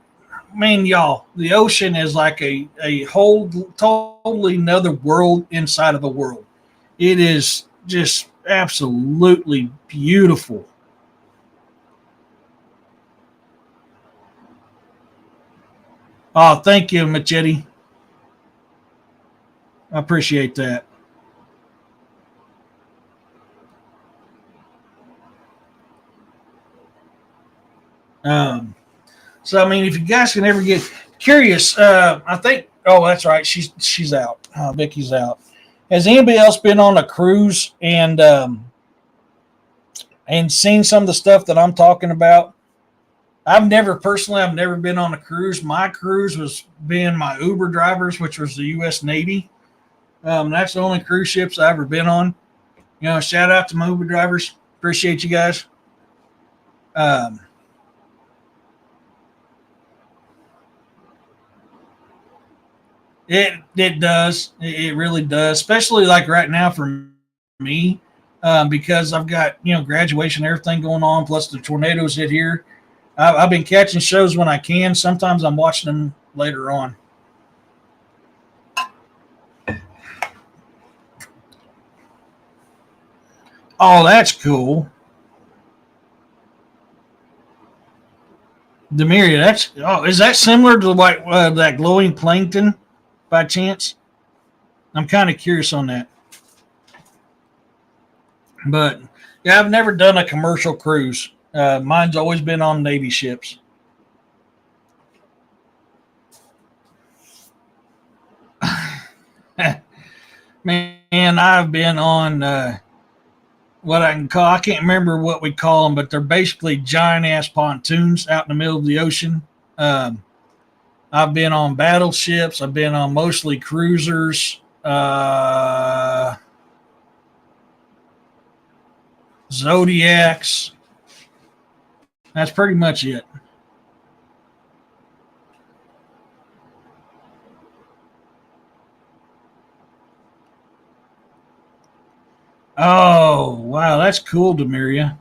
man, y'all, the ocean is like a whole totally another world inside of a world. It is just absolutely beautiful. Oh, thank you, Machete. I appreciate that. Um, so I mean, if you guys can ever get curious, I think. Oh, that's right. She's out. Vicky's out. Has anybody else been on a cruise and seen some of the stuff that I'm talking about? I've never been on a cruise. My cruise was being my Uber drivers, which was the U.S. Navy. That's the only cruise ships I've ever been on. Shout out to my Uber drivers. Appreciate you guys. Um, it does. It really does. Especially like right now for me, because I've got graduation, and everything going on, plus the tornadoes hit here. I've been catching shows when I can. Sometimes I'm watching them later on. Oh, that's cool. Demiria, is that similar to like that glowing plankton by chance? I'm kind of curious on that. But yeah, I've never done a commercial cruise. Mine's always been on Navy ships. Man, I've been on what I can call, I can't remember what we call them, but they're basically giant ass pontoons out in the middle of the ocean. Um, I've been on battleships. I've been on mostly cruisers, Zodiacs. That's pretty much it. Oh, wow. That's cool, Demiria.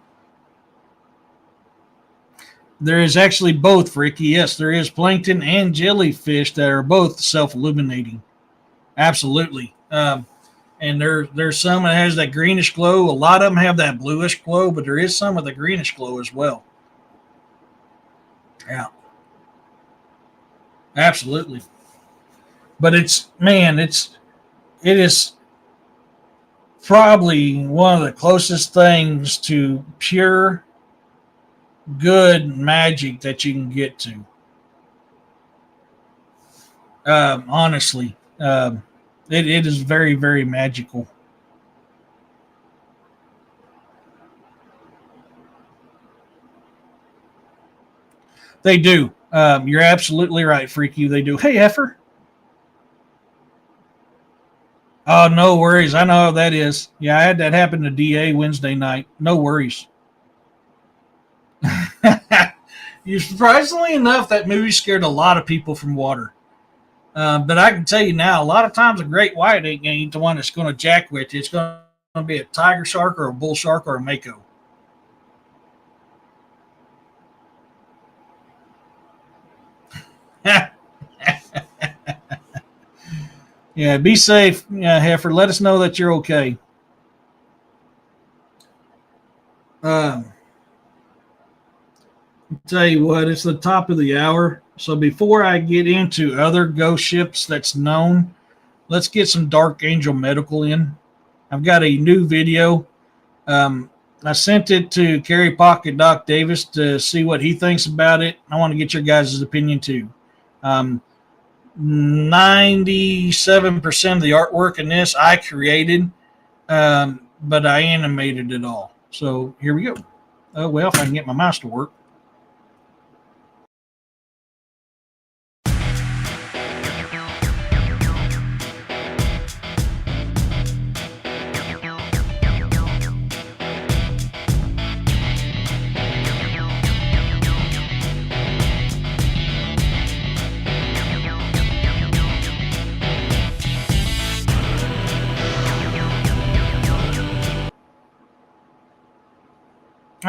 There is actually both, Ricky. Yes, there is plankton and jellyfish that are both self illuminating. Absolutely. And there's some that has that greenish glow. A lot of them have that bluish glow, but there is some with a greenish glow as well. Yeah, absolutely. But it is probably one of the closest things to pure good magic that you can get to. Honestly, it is very very magical. They do. You're absolutely right, Freaky. They do. Hey, Effer. Oh, no worries. I know how that is. Yeah, I had that happen to DA Wednesday night. No worries. You surprisingly enough, that movie scared a lot of people from water. But I can tell you now, a lot of times a great white ain't the one that's going to jack with you. It's going to be a tiger shark or a bull shark or a mako. Yeah, be safe, Heifer. Let us know that you're okay. Um, Tell you what, it's the top of the hour. So before I get into other ghost ships that's known, let's get some Dark Angel Medical in. I've got a new video. I sent it to Carrie Pocket Doc Davis to see what he thinks about it. I want to get your guys' opinion too. 97% of the artwork in this I created, but I animated it all. So here we go. Oh, well, if I can get my mouse to work.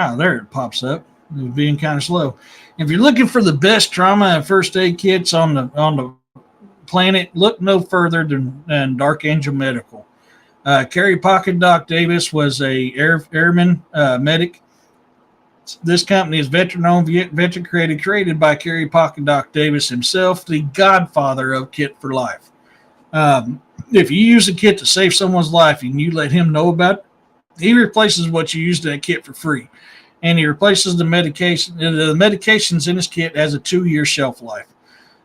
Oh, there it pops up. It was being kind of slow. If you're looking for the best trauma and first aid kits on the planet, look no further than Dark Angel Medical. Kerry Pocket Doc Davis was a airman medic. This company is veteran-owned, veteran-created, created by Kerry Pocket Doc Davis himself, the godfather of Kit for Life. If you use a kit to save someone's life and you let him know about it, he replaces what you used that kit for free. And he replaces the medication. The medications in his kit has a 2-year shelf life.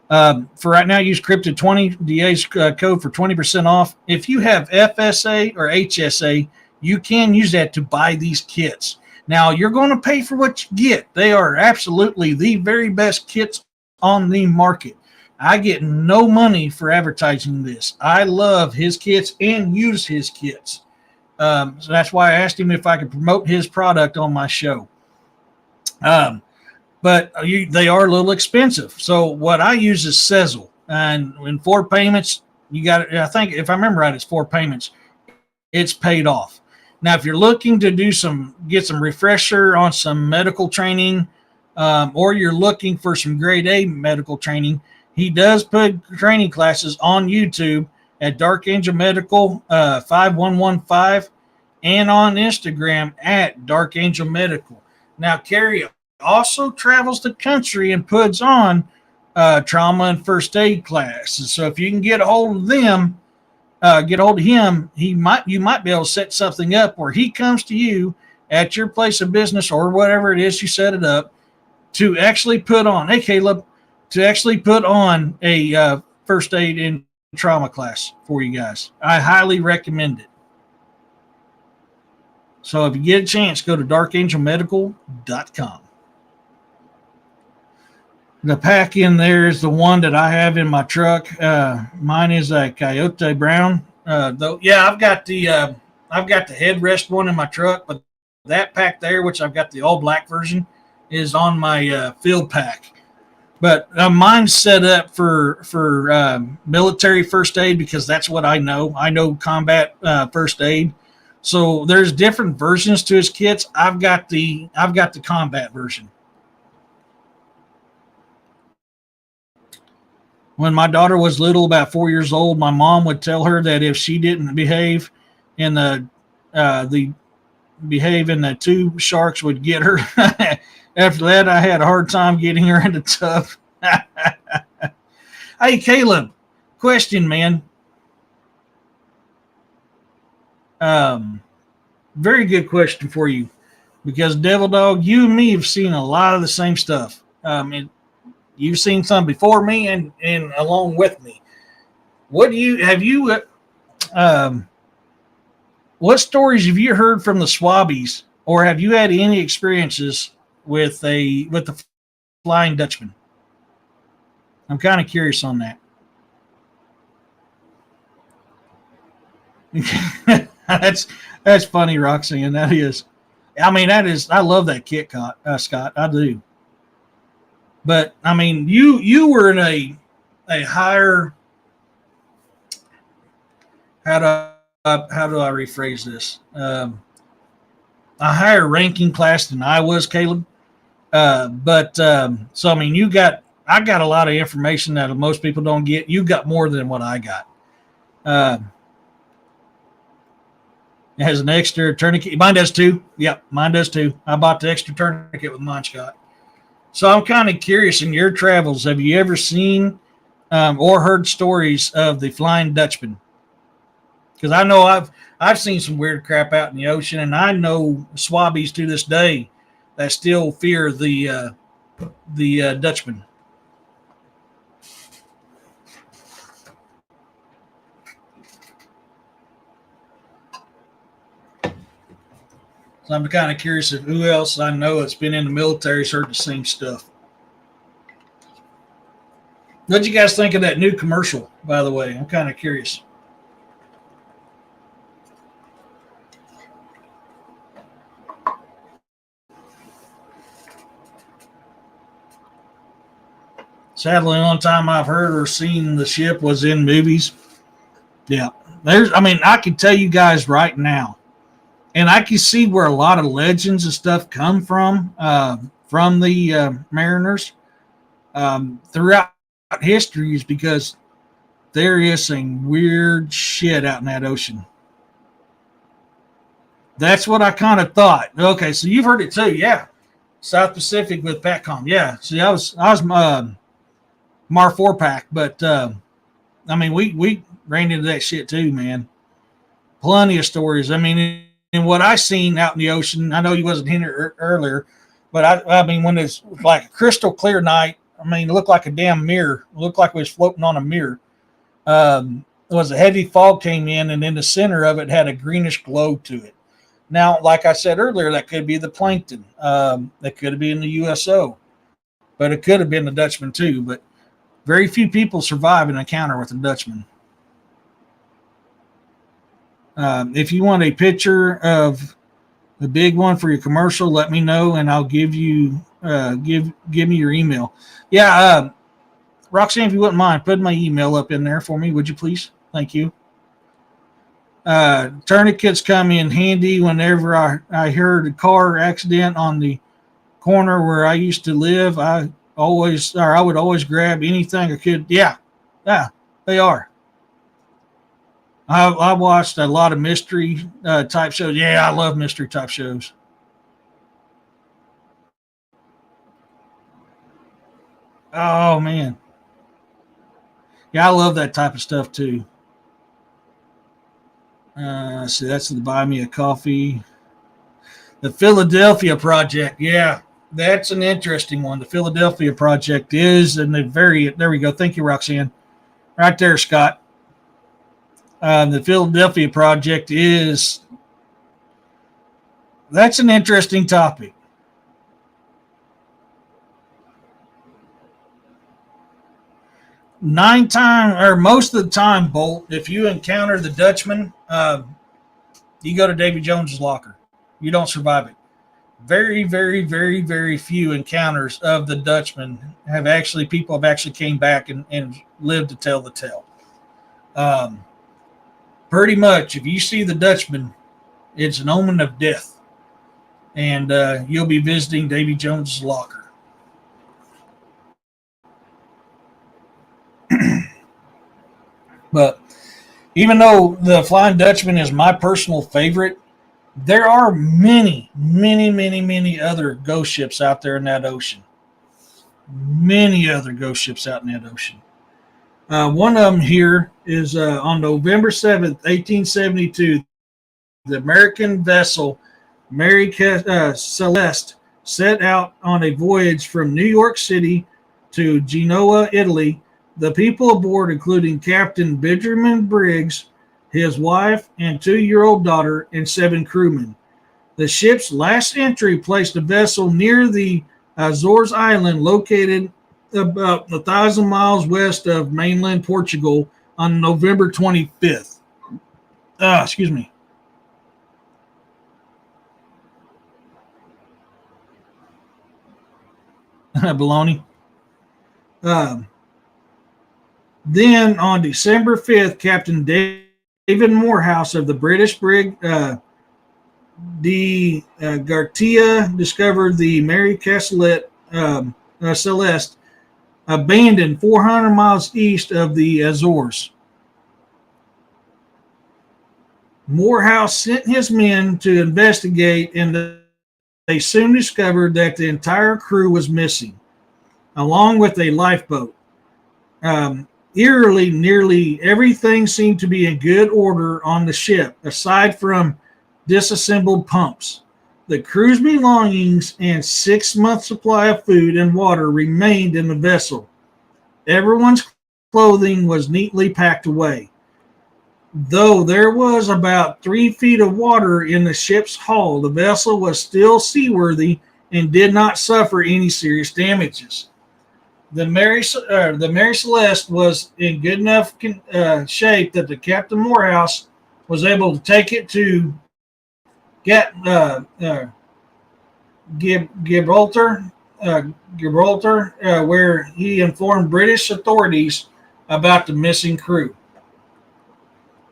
For right now, use Cryptid20 DA's code for 20% off. If you have FSA or HSA, you can use that to buy these kits. Now, you're going to pay for what you get. They are absolutely the very best kits on the market. I get no money for advertising this. I love his kits and use his kits. So that's why I asked him if I could promote his product on my show. But they are a little expensive. So what I use is Sezzle. And in 4 payments, you got it. I think if I remember right, it's 4 payments. It's paid off. Now, if you're looking to get some refresher on some medical training, or you're looking for some grade A medical training, he does put training classes on YouTube at Dark Angel Medical 5115 and on Instagram at Dark Angel Medical. Now, Kerry also travels the country and puts on trauma and first aid classes. So if you can get a hold of them, get hold of him, you might be able to set something up where he comes to you at your place of business or whatever it is you set it up to actually put on, hey Caleb, to actually put on a first aid and trauma class for you guys. I highly recommend it. So if you get a chance, go to darkangelmedical.com. The pack in there is the one that I have in my truck. Mine is a Coyote Brown. Though, yeah, I've got the headrest one in my truck, but that pack there, which I've got the all black version, is on my field pack. But mine's set up for military first aid because that's what I know. I know combat first aid. So there's different versions to his kits. I've got the combat version. When my daughter was little, about 4 years old, my mom would tell her that if she didn't behave, and the 2 sharks would get her. After that, I had a hard time getting her in the tub. Hey, Caleb, question, man. Very good question for you, because Devil Dog, you and me have seen a lot of the same stuff. You've seen some before me and along with me. What stories have you heard from the Swabbies, or have you had any experiences with the Flying Dutchman? I'm kind of curious on that. That's funny, Roxanne. That is. I mean, I love that kit, Scott. I do. But I mean, you were in a higher. How do I rephrase this? A higher ranking class than I was, Caleb. So I mean, I got a lot of information that most people don't get. You got more than what I got. It has an extra tourniquet. Mine does too. Yep, mine does too. I bought the extra tourniquet with mine, Scott. So I'm kind of curious, in your travels, have you ever seen or heard stories of the Flying Dutchman? Because I know I've seen some weird crap out in the ocean, and I know Swabbies to this day that still fear the Dutchman. So I'm kind of curious of who else I know that's been in the military has heard the same stuff. What'd you guys think of that new commercial, by the way? I'm kind of curious. Sadly, the only time I've heard or seen the ship was in movies. Yeah. I can tell you guys right now, and I can see where a lot of legends and stuff come from. from the mariners throughout history is because there is some weird shit out in that ocean. That's what I kind of thought. Okay, so you've heard it too, yeah. South Pacific with PATCOM, yeah. See, I was Mar 4 pack, but I mean, we ran into that shit too, man. Plenty of stories. I mean, in what I seen out in the ocean, I know you wasn't here earlier, but I mean, when it's like a crystal clear night, I mean, it looked like a damn mirror. It looked like we was floating on a mirror. It was a heavy fog came in, and in the center of it had a greenish glow to it. Now, like I said earlier, that could be the plankton. That could have been the USO, but it could have been the Dutchman too. But very few people survive an encounter with a Dutchman. If you want a picture of the big one for your commercial, let me know, and I'll give you give me your email. Yeah, Roxanne, if you wouldn't mind, put my email up in there for me, would you please? Thank you. Tourniquets come in handy whenever I heard a car accident on the corner where I used to live. I would always grab anything I could. Yeah, they are. I watched a lot of mystery type shows. Yeah, I love mystery type shows. Oh man, yeah, I love that type of stuff too. See, that's the Buy Me a Coffee. The Philadelphia Project. Yeah, that's an interesting one. The Philadelphia Project is, and there we go. Thank you, Roxanne. Right there, Scott. The Philadelphia Project that's an interesting topic. Most of the time, Bolt, if you encounter the Dutchman, you go to Davy Jones's locker. You don't survive it. Very, very, very, very few encounters of the Dutchman people have actually came back and lived to tell the tale. Pretty much, if you see the Dutchman, it's an omen of death. And you'll be visiting Davy Jones's locker. But even though the Flying Dutchman is my personal favorite, there are many, many, many, many other ghost ships out there in that ocean. Many other ghost ships out in that ocean. One of them here is on November 7th, 1872, the American vessel Mary Celeste set out on a voyage from New York City to Genoa, Italy. The people aboard, including Captain Benjamin Briggs, his wife and 2-year-old daughter, and 7 crewmen. The ship's last entry placed the vessel near the Azores Island, located about 1,000 miles west of mainland Portugal, on November 25th. Excuse me. Baloney. Then on December 5th, Captain David Morehouse of the British brig de Gartia discovered the Mary Celeste abandoned 400 miles east of the Azores. Morehouse sent his men to investigate, and they soon discovered that the entire crew was missing, along with a lifeboat. Eerily, nearly everything seemed to be in good order on the ship, aside from disassembled pumps. The crew's belongings and 6 months' supply of food and water remained in the vessel. Everyone's clothing was neatly packed away. Though there was about 3 feet of water in the ship's hull, the vessel was still seaworthy and did not suffer any serious damages. The Mary Celeste was in good enough shape that the Captain Morehouse was able to take it to Gibraltar, where he informed British authorities about the missing crew.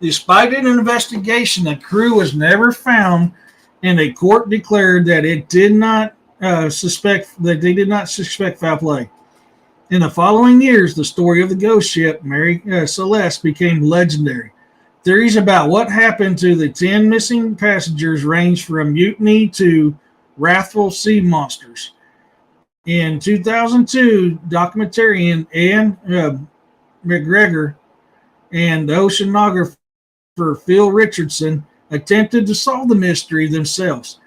Despite an investigation, the crew was never found, and a court declared that it did not suspect foul play. In the following years, the story of the ghost ship Mary Celeste became legendary. Theories about what happened to the 10 missing passengers range from mutiny to wrathful sea monsters. In 2002, documentarian Anne McGregor and oceanographer Phil Richardson attempted to solve the mystery themselves.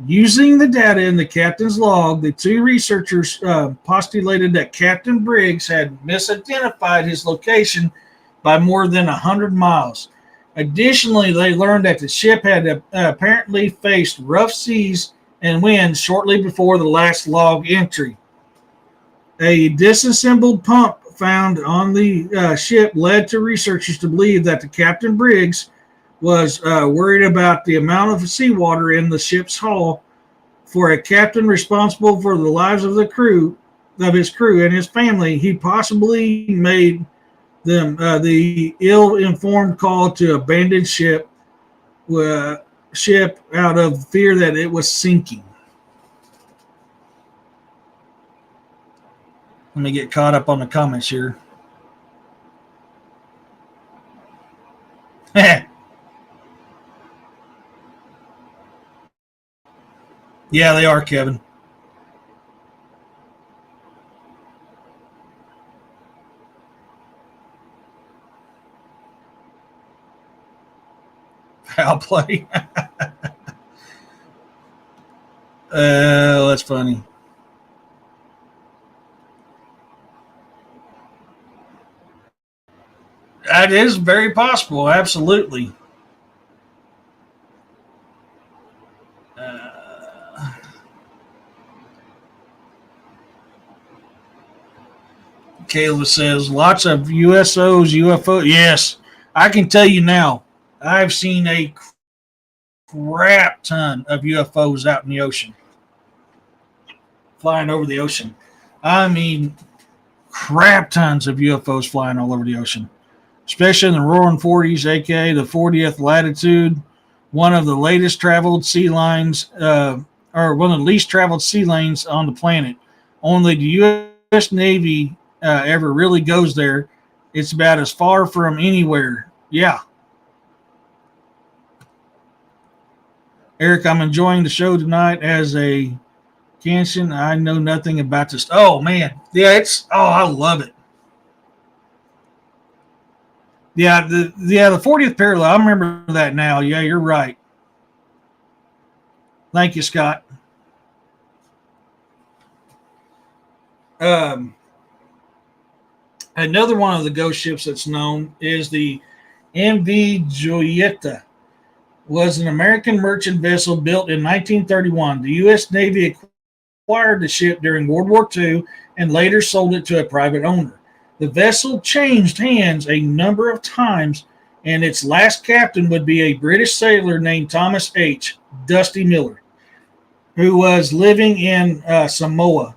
Using the data in the captain's log, the two researchers postulated that Captain Briggs had misidentified his location by more than 100 miles. Additionally, they learned that the ship had apparently faced rough seas and winds shortly before the last log entry. A disassembled pump found on the ship led to researchers to believe that the Captain Briggs was worried about the amount of seawater in the ship's hull. For a captain responsible for the lives of his crew and his family, he possibly made them the ill-informed call to abandon ship out of fear that it was sinking. Let me get caught up on the comments here. Yeah, they are, Kevin. Foul play. That's funny. That is very possible, absolutely. Caleb says, lots of USOs, UFO. Yes, I can tell you now, I've seen a crap ton of UFOs out in the ocean, flying over the ocean. I mean, crap tons of UFOs flying all over the ocean, especially in the roaring 40s, aka the 40th latitude, one of the latest traveled sea lines, or one of the least traveled sea lanes on the planet. Only the U.S. Navy ever really goes there. It's about as far from anywhere. Yeah. Eric, I'm enjoying the show tonight as a Kansan. I know nothing about this. Oh, man. Yeah, I love it. Yeah, the 40th parallel. I remember that now. Yeah, you're right. Thank you, Scott. Another one of the ghost ships that's known is the MV Julieta. Was an American merchant vessel built in 1931. The U.S. Navy acquired the ship during World War II and later sold it to a private owner. The vessel changed hands a number of times, and its last captain would be a British sailor named Thomas H. Dusty Miller, who was living in Samoa.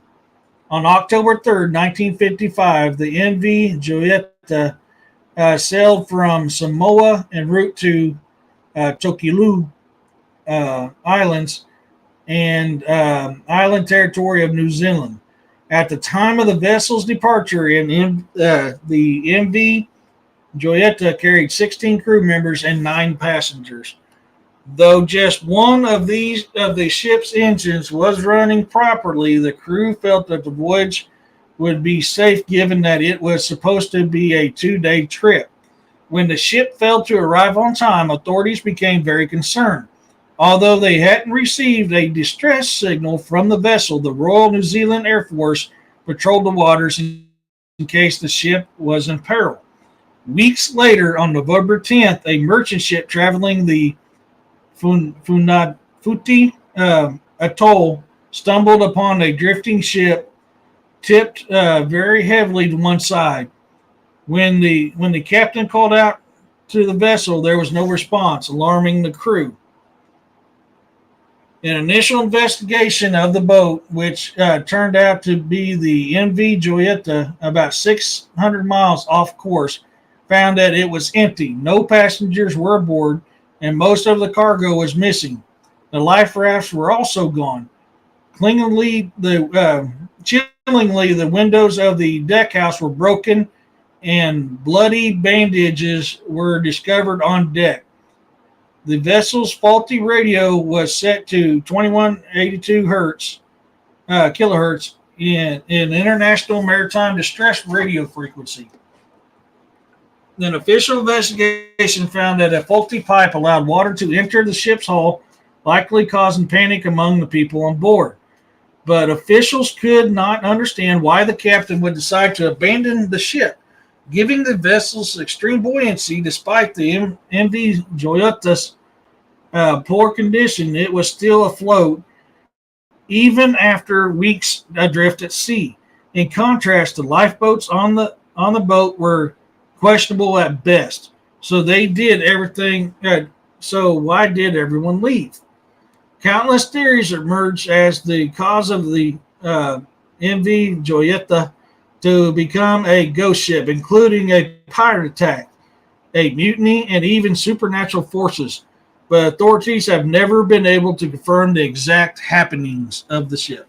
On October 3rd, 1955, the MV Julieta sailed from Samoa en route to Tokelau Islands and island territory of New Zealand. At the time of the vessel's departure, the MV Julieta carried 16 crew members and 9 passengers. Though just one of the ship's engines was running properly, the crew felt that the voyage would be safe given that it was supposed to be a 2-day trip. When the ship failed to arrive on time, authorities became very concerned. Although they hadn't received a distress signal from the vessel, the Royal New Zealand Air Force patrolled the waters in case the ship was in peril. Weeks later, on November 10th, a merchant ship traveling the Funafuti Atoll stumbled upon a drifting ship tipped very heavily to one side. When the captain called out to the vessel, there was no response, alarming the crew. An initial investigation of the boat, which turned out to be the MV Julieta, about 600 miles off course, found that it was empty. No passengers were aboard, and most of the cargo was missing. The life rafts were also gone. Chillingly, the windows of the deckhouse were broken, and bloody bandages were discovered on deck. The vessel's faulty radio was set to 2182 kilohertz in international maritime distress radio frequency. An official investigation found that a faulty pipe allowed water to enter the ship's hull, likely causing panic among the people on board. But officials could not understand why the captain would decide to abandon the ship, giving the vessel's extreme buoyancy despite the MV Joyota's poor condition. It was still afloat even after weeks adrift at sea. In contrast, the lifeboats on the boat were questionable at best. So they did everything. So why did everyone leave? Countless theories emerged as the cause of the MV Joyeta to become a ghost ship, including a pirate attack, a mutiny, and even supernatural forces. But authorities have never been able to confirm the exact happenings of the ship.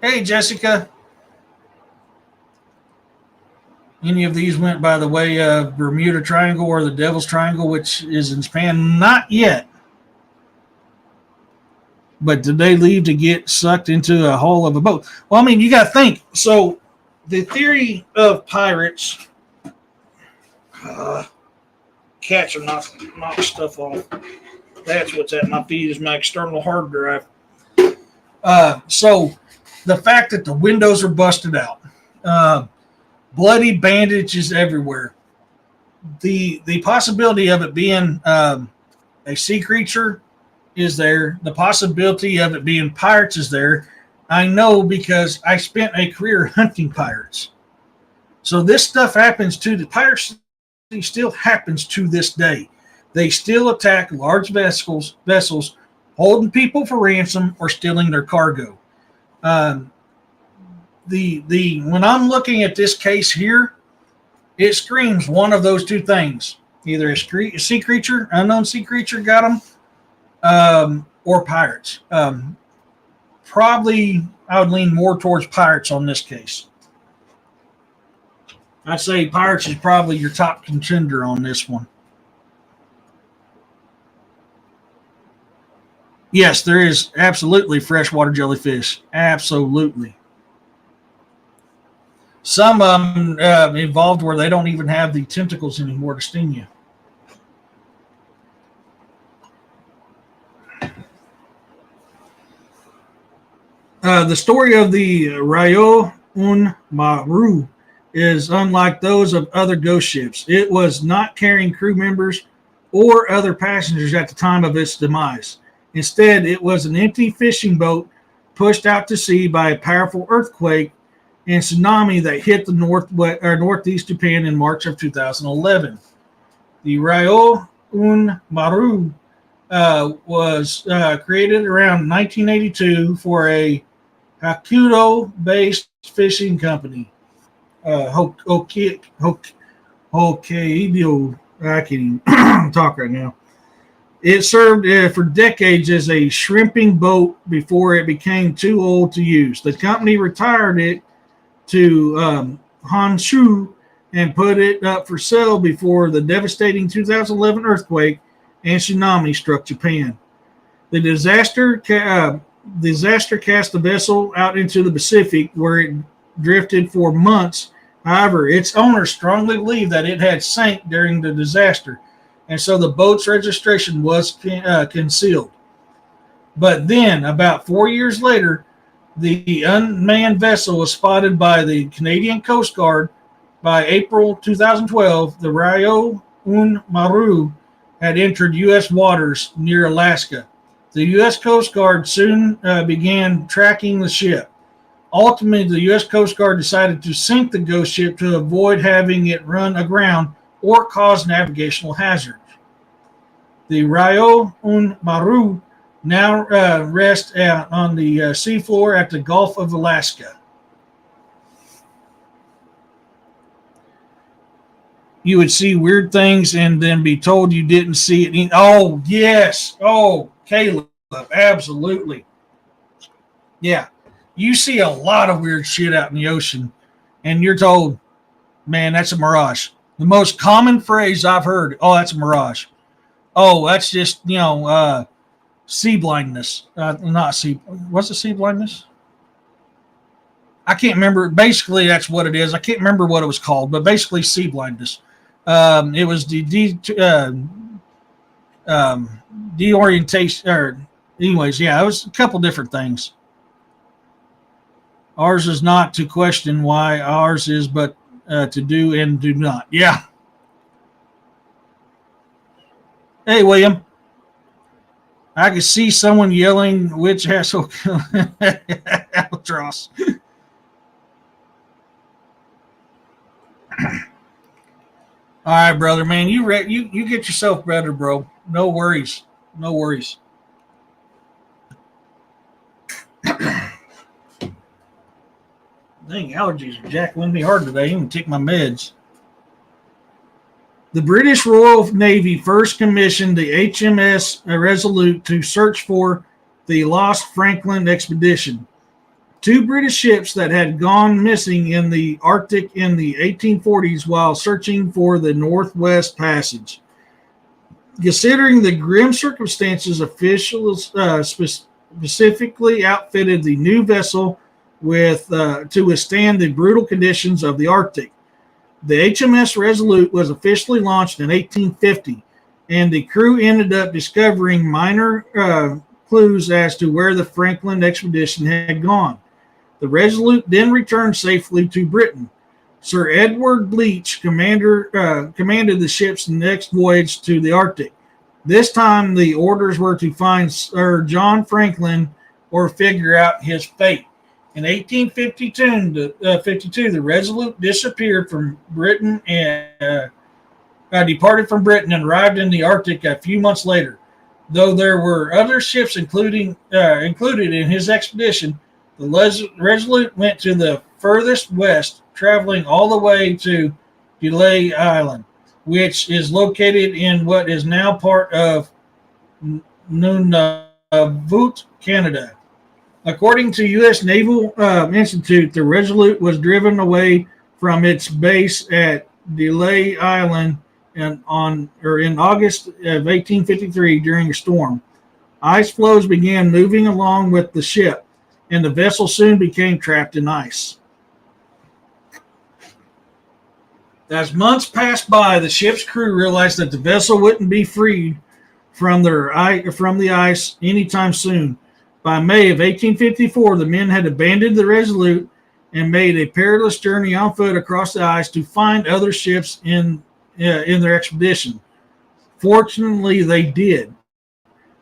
Hey, Jessica. Any of these went by the way of Bermuda Triangle or the Devil's Triangle, which is in Japan? Not yet. But did they leave to get sucked into a hull of a boat? Well, I mean, you got to think. So the theory of pirates, cats are knock stuff off. That's what's at my feet is my external hard drive. So the fact that the windows are busted out, bloody bandages everywhere, the possibility of it being a sea creature is there. The possibility of it being pirates is there. I know because I spent a career hunting pirates. So this stuff happens to the pirates. Still happens to this day. They still attack large vessels, holding people for ransom or stealing their cargo. When I'm looking at this case here, it screams one of those two things: either a sea creature, unknown sea creature got them, or pirates. Probably, I would lean more towards pirates on this case. I'd say pirates is probably your top contender on this one. Yes, there is absolutely freshwater jellyfish. Absolutely. Some of them involved where they don't even have the tentacles anymore to sting you. The story of the Ryo Un Maru is unlike those of other ghost ships. It was not carrying crew members or other passengers at the time of its demise. Instead, it was an empty fishing boat pushed out to sea by a powerful earthquake and tsunami that hit the northeast Japan in March of 2011. The Ryo Un Maru was created around 1982 for a Hokkaido-based fishing company. Hokkaido, I can't even talk right now. It served for decades as a shrimping boat before it became too old to use. The company retired it to Honshu and put it up for sale before the devastating 2011 earthquake and tsunami struck Japan. The disaster cast the vessel out into the Pacific, where it drifted for months. However, its owners strongly believe that it had sank during the disaster, and so the boat's registration was concealed. But then, about 4 years later, the unmanned vessel was spotted by the Canadian Coast Guard. By April 2012, the Ryo Un Maru had entered U.S. waters near Alaska. The U.S. Coast Guard soon began tracking the ship. Ultimately, the U.S. Coast Guard decided to sink the ghost ship to avoid having it run aground or cause navigational hazards. The Ryo Un Maru now rests on the seafloor at the Gulf of Alaska. You would see weird things and then be told you didn't see it. Oh, yes. Oh, Caleb, absolutely. Yeah. You see a lot of weird shit out in the ocean, and you're told, man, that's a mirage. The most common phrase I've heard, oh, that's a mirage. Oh, that's just, sea blindness. Not sea. What's the sea blindness? I can't remember. Basically, that's what it is. I can't remember what it was called, but basically, sea blindness. It was deorientation, or anyways, yeah, it was a couple different things. Ours is not to question why ours is, but to do and do not. Yeah. Hey, William. I could see someone yelling, "Which asshole?" Albatross. All right, brother, man. You get yourself better, bro. No worries. No worries. Dang, allergies are jacking me hard today. I even take my meds. The British Royal Navy first commissioned the HMS Resolute to search for the lost Franklin expedition. Two British ships that had gone missing in the Arctic in the 1840s while searching for the Northwest Passage. Considering the grim circumstances, officials specifically outfitted the new vessel with to withstand the brutal conditions of the Arctic. The HMS Resolute was officially launched in 1850, and the crew ended up discovering minor clues as to where the Franklin expedition had gone. The Resolute then returned safely to Britain. Sir Edward Bleach commanded the ship's next voyage to the Arctic. This time, the orders were to find Sir John Franklin or figure out his fate. In 1852, the Resolute disappeared from Britain and departed from Britain and arrived in the Arctic a few months later. Though there were other ships included in his expedition, the Resolute went to the furthest west, traveling all the way to Delisle Island, which is located in what is now part of Nunavut, Canada. According to U.S. Naval Institute, the Resolute was driven away from its base at Delisle Island in August of 1853 during a storm. Ice floes began moving along with the ship, and the vessel soon became trapped in ice. As months passed by, the ship's crew realized that the vessel wouldn't be freed from the ice anytime soon. By May of 1854, the men had abandoned the Resolute and made a perilous journey on foot across the ice to find other ships in their expedition. Fortunately, they did.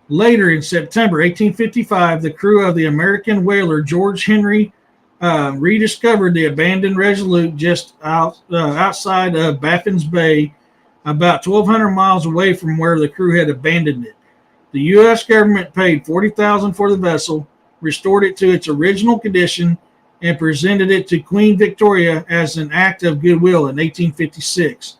Later in September 1855, the crew of the American whaler George Henry rediscovered the abandoned Resolute just outside of Baffin's Bay, about 1,200 miles away from where the crew had abandoned it. The U.S. government paid $40,000 for the vessel, restored it to its original condition, and presented it to Queen Victoria as an act of goodwill in 1856.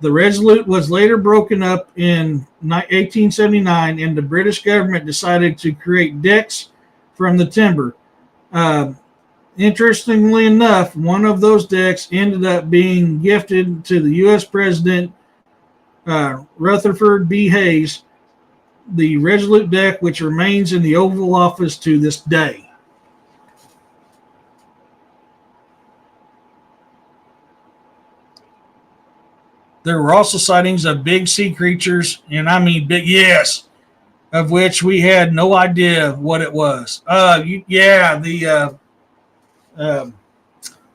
The Resolute was later broken up in 1879, and the British government decided to create decks from the timber. Interestingly enough, one of those decks ended up being gifted to the U.S. President Rutherford B. Hayes, the Resolute deck, which remains in the Oval Office to this day. There were also sightings of big sea creatures, and I mean big, yes, of which we had no idea what it was. Oh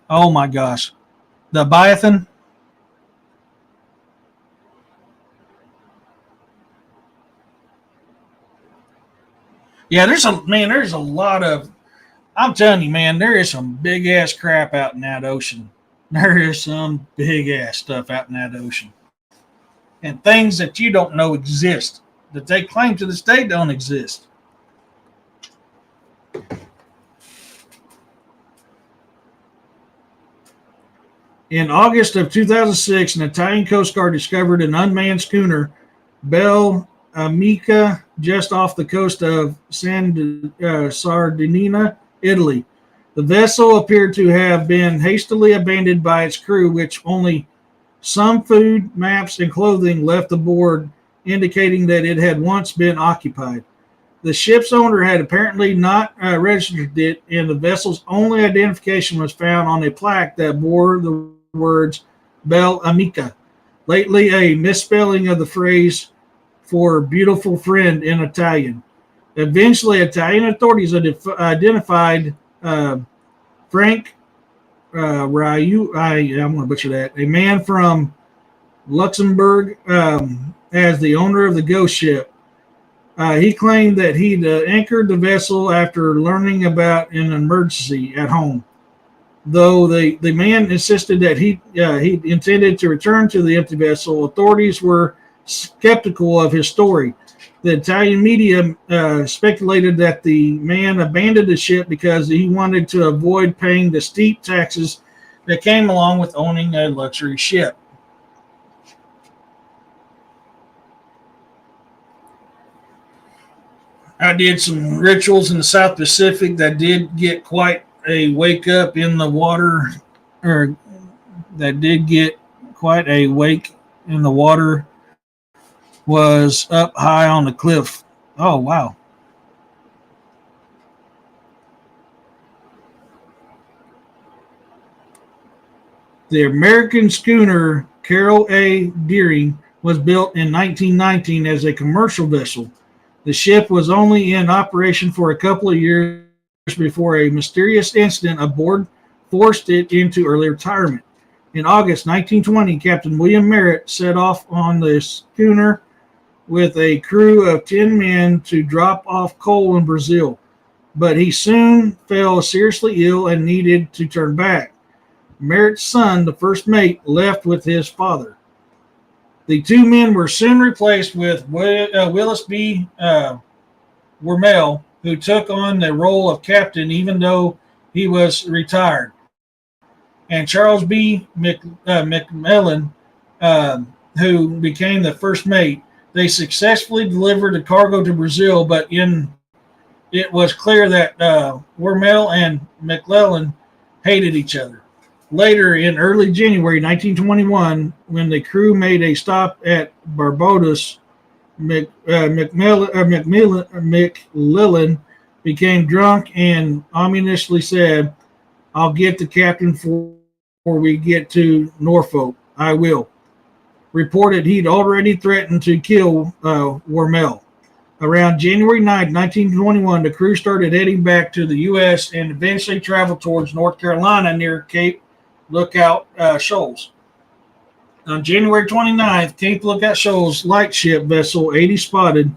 my gosh, the Leviathan. Yeah, there's a lot of, I'm telling you, man, there is some big ass crap out in that ocean. There is some big ass stuff out in that ocean. And things that you don't know exist, that they claim to this day don't exist. In August of 2006, an Italian Coast Guard discovered an unmanned schooner, Belle Amica, just off the coast of Sardinia, Italy. The vessel appeared to have been hastily abandoned by its crew, which only some food, maps, and clothing left aboard, indicating that it had once been occupied. The ship's owner had apparently not registered it, and the vessel's only identification was found on a plaque that bore the words Bel Amica, lately a misspelling of the phrase for beautiful friend in Italian. Eventually, Italian authorities identified Frank Ryu, I'm going to butcher that, a man from Luxembourg, as the owner of the ghost ship. He claimed that he'd anchored the vessel after learning about an emergency at home. Though the man insisted that he intended to return to the empty vessel, authorities were skeptical of his story. The Italian media speculated that the man abandoned the ship because he wanted to avoid paying the steep taxes that came along with owning a luxury ship. I did some rituals in the South Pacific that did get quite a wake up in the water, or that did get quite a wake in the water, was up high on the cliff. Oh, wow. The American schooner Carol A. Deering was built in 1919 as a commercial vessel. The ship was only in operation for a couple of years before a mysterious incident aboard forced it into early retirement. In August 1920, Captain William Merritt set off on the schooner with a crew of 10 men to drop off coal in Brazil, but he soon fell seriously ill and needed to turn back. Merritt's son, the first mate, left with his father. The two men were soon replaced with Willis B. Wormel, who took on the role of captain even though he was retired, and Charles B. McMillan, who became the first mate. They successfully delivered the cargo to Brazil, but it was clear that Wormel and McClellan hated each other. Later, in early January 1921, when the crew made a stop at Barbados, McClellan became drunk and ominously said, "I'll get the captain before we get to Norfolk. I will." Reported he'd already threatened to kill Wormel. Around January 9, 1921, the crew started heading back to the U.S. and eventually traveled towards North Carolina near Cape Lookout Shoals. On January 29th, Cape Lookout Shoals lightship vessel 80 spotted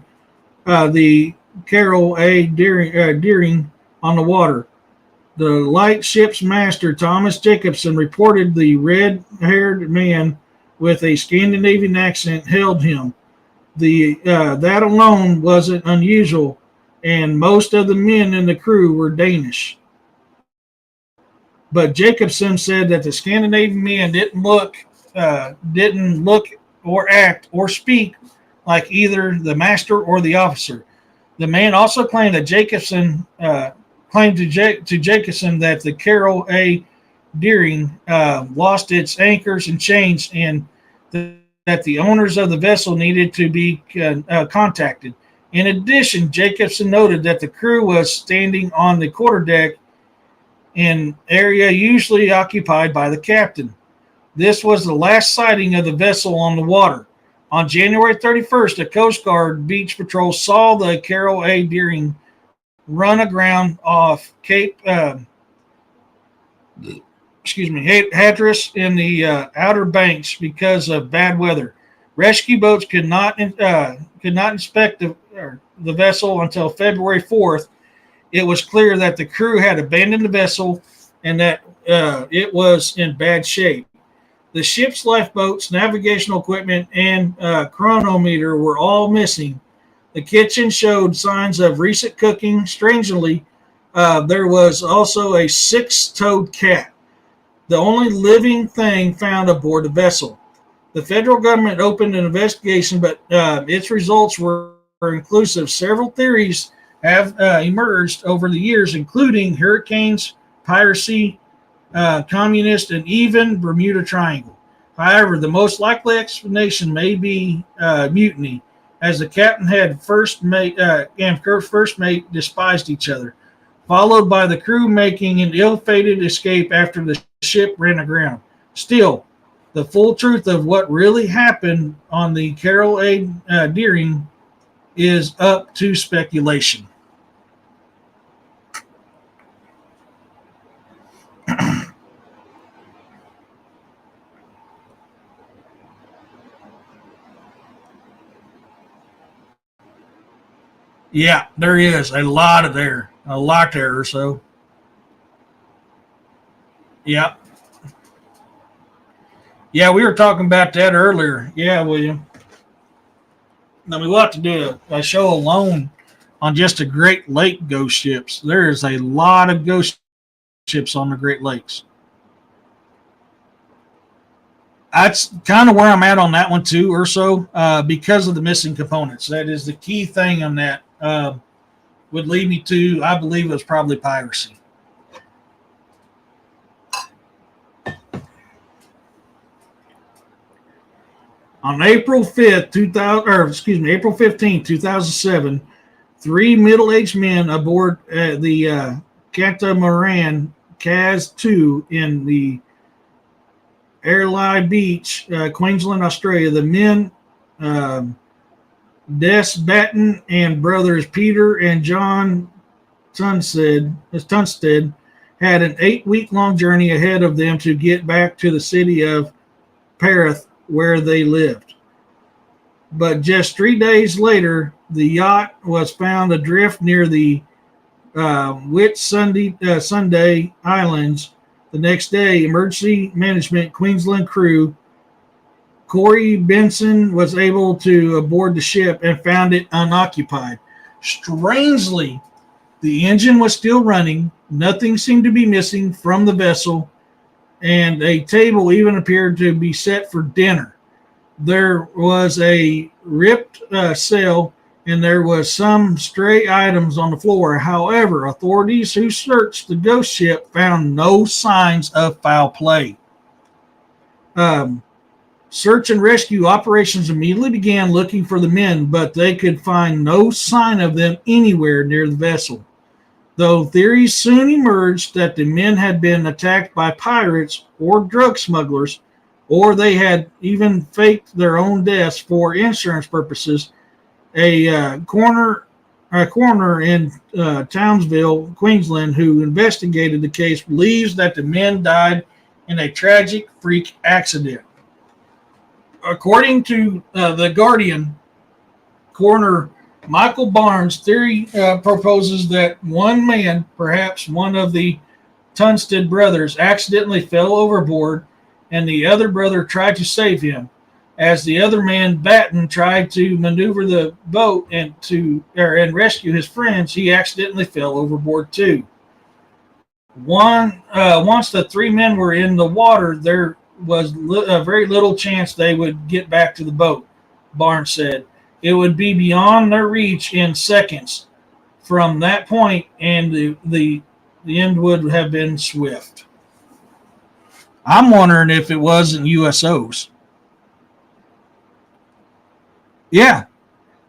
the Carol A. Deering on the water. The lightship's master, Thomas Jacobson, reported the red-haired man with a Scandinavian accent held him. That alone wasn't unusual, and most of the men in the crew were Danish. But Jacobson said that the Scandinavian men didn't look or act or speak like either the master or the officer. The man also claimed that Jacobson claimed to Jacobson that the Carol A. Deering lost its anchors and chains, and that the owners of the vessel needed to be contacted. In addition, Jacobson noted that the crew was standing on the quarterdeck, an area usually occupied by the captain. This was the last sighting of the vessel on the water. On January 31st, a Coast Guard beach patrol saw the Carol A. Deering run aground off Cape Hatteras in the Outer Banks because of bad weather. Rescue boats could not inspect the vessel until February 4th. It was clear that the crew had abandoned the vessel and that it was in bad shape. The ship's lifeboats, navigational equipment, and chronometer were all missing. The kitchen showed signs of recent cooking. Strangely, there was also a 6-toed cat, the only living thing found aboard the vessel. The federal government opened an investigation, but its results were inclusive. Several theories have emerged over the years, including hurricanes, piracy, communist, and even Bermuda Triangle. However, the most likely explanation may be mutiny, as the captain had first mate and first mate despised each other, followed by the crew making an ill-fated escape after the ship ran aground. Still, the full truth of what really happened on the Carroll A. Deering is up to speculation. Yeah, there is a lot there or so. Yeah, yeah, we were talking about that earlier. Yeah, William. I mean, we'll have to do a show alone on just the Great Lake ghost ships. There is a lot of ghost ships on the Great Lakes. That's kind of where I'm at on that one too, Urso, because of the missing components. That is the key thing on that. Would lead me to, I believe it was probably piracy. On April 5th, 2000, or excuse me, April 15th, 2007, three middle-aged men aboard the Catamaran Kaz 2 in the Airlie Beach, Queensland, Australia. The men, Des Batten and brothers Peter and John Tunstead, had an 8-week-long journey ahead of them to get back to the city of Perth, where they lived. But just 3 days later, the yacht was found adrift near the Whitsunday Islands. The next day, emergency management Queensland crew Corey Benson was able to aboard the ship and found it unoccupied. Strangely, the engine was still running. Nothing seemed to be missing from the vessel, and a table even appeared to be set for dinner. There was a ripped sail, and there was some stray items on the floor. However, authorities who searched the ghost ship found no signs of foul play. Search and rescue operations immediately began looking for the men, but they could find no sign of them anywhere near the vessel. Though theories soon emerged that the men had been attacked by pirates or drug smugglers, or they had even faked their own deaths for insurance purposes. A coroner in Townsville, Queensland, who investigated the case, believes that the men died in a tragic freak accident. According to The Guardian, coroner Michael Barnes' theory proposes that one man, perhaps one of the Tunstead brothers, accidentally fell overboard, and the other brother tried to save him. As the other man, Batten, tried to maneuver the boat and rescue his friends, he accidentally fell overboard too. Once the three men were in the water, there was very little chance they would get back to the boat, Barnes said. It would be beyond their reach in seconds from that point, and the end would have been swift. I'm wondering if it wasn't USOs. Yeah,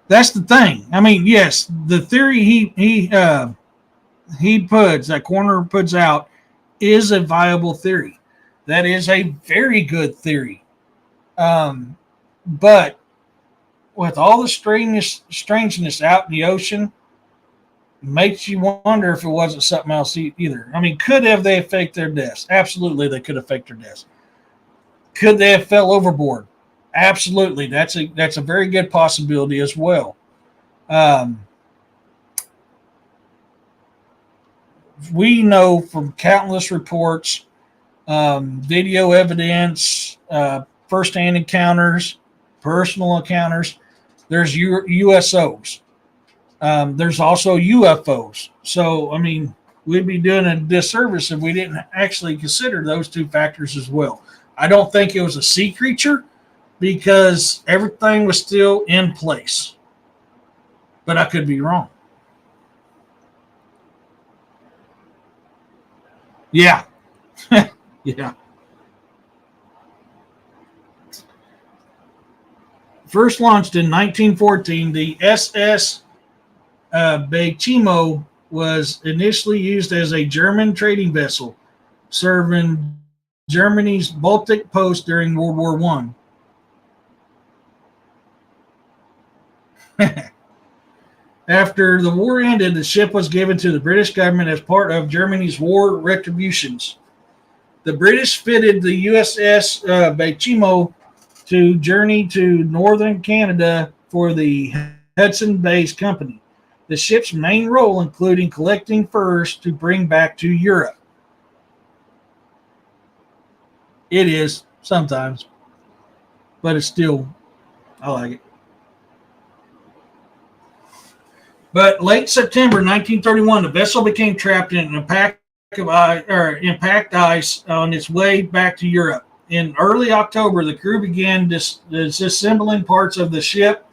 that's the thing. I mean, yes, the theory that Corner puts out is a viable theory. That is a very good theory. But with all the strangeness out in the ocean, makes you wonder if it wasn't something else either. I mean, could they have faked their deaths? Absolutely, they could have faked their deaths. Could they have fell overboard? Absolutely, that's a very good possibility as well. We know from countless reports, video evidence, first-hand encounters, personal encounters, there's USOs. There's also UFOs. So, I mean, we'd be doing a disservice if we didn't actually consider those two factors as well. I don't think it was a sea creature, because everything was still in place. But I could be wrong. Yeah. Yeah. First launched in 1914, the SS Bechimo was initially used as a German trading vessel, serving Germany's Baltic post during World War One. After the war ended, the ship was given to the British government as part of Germany's war retributions. The British fitted the USS Bechimo to journey to northern Canada for the Hudson Bay's Company. The ship's main role including collecting furs to bring back to Europe. It is sometimes, but it's still, I like it. But late September 1931, the vessel became trapped in a pack of packed ice on its way back to Europe. In early October, the crew began disassembling parts of the ship,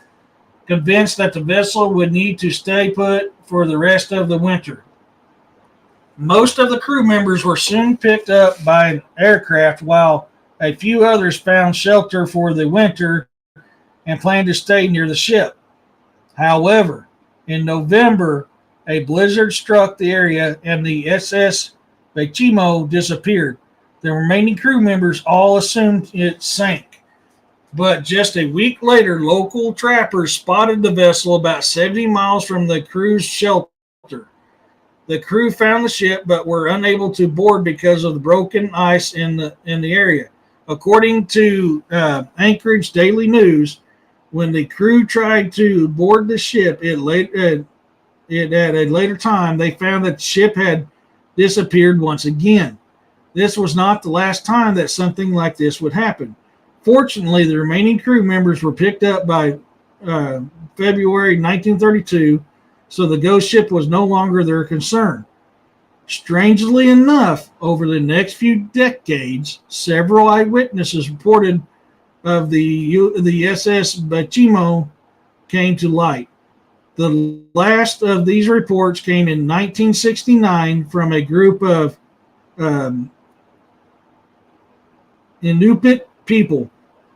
convinced that the vessel would need to stay put for the rest of the winter. Most of the crew members were soon picked up by an aircraft, while a few others found shelter for the winter and planned to stay near the ship. However, in November, a blizzard struck the area and the SS Bechimo disappeared. The remaining crew members all assumed it sank. But just a week later, local trappers spotted the vessel about 70 miles from the crew's shelter. The crew found the ship but were unable to board because of the broken ice in the area. According to Anchorage Daily News, when the crew tried to board the ship, at a later time, they found that the ship had disappeared once again. This was not the last time that something like this would happen. Fortunately, the remaining crew members were picked up by February 1932, so the ghost ship was no longer their concern. Strangely enough, over the next few decades, several eyewitnesses reported of the SS Bechimo came to light. The last of these reports came in 1969 from a group of Inupiat people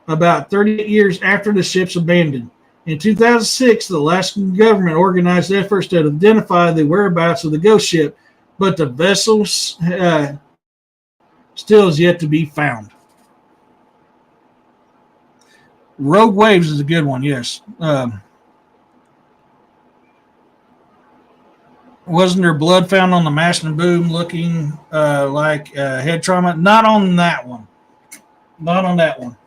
about 38 years after the ship's abandoned. In 2006, the Alaskan government organized efforts to identify the whereabouts of the ghost ship, but the vessel still is yet to be found. Rogue Waves is a good one, yes. Wasn't there blood found on the mast and boom looking like head trauma? Not on that one. Not on that one.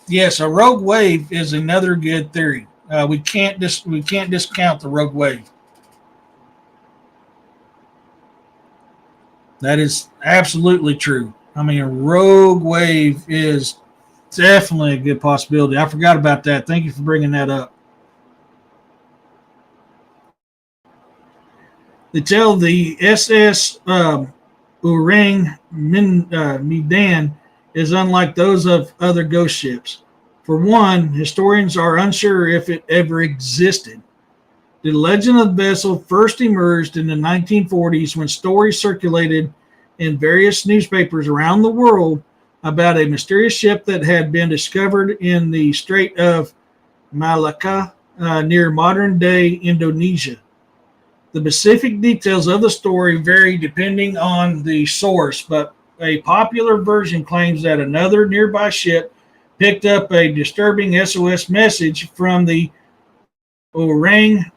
Yes, a rogue wave is another good theory. We can't discount the rogue wave. That is absolutely true. I mean, a rogue wave is definitely a good possibility. I forgot about that. Thank you for bringing that up. They tell the SS Orang Medan is unlike those of other ghost ships. For one, historians are unsure if it ever existed. The legend of the vessel first emerged in the 1940s when stories circulated in various newspapers around the world about a mysterious ship that had been discovered in the Strait of Malacca near modern-day Indonesia. The specific details of the story vary depending on the source, but a popular version claims that another nearby ship picked up a disturbing SOS message from the Orang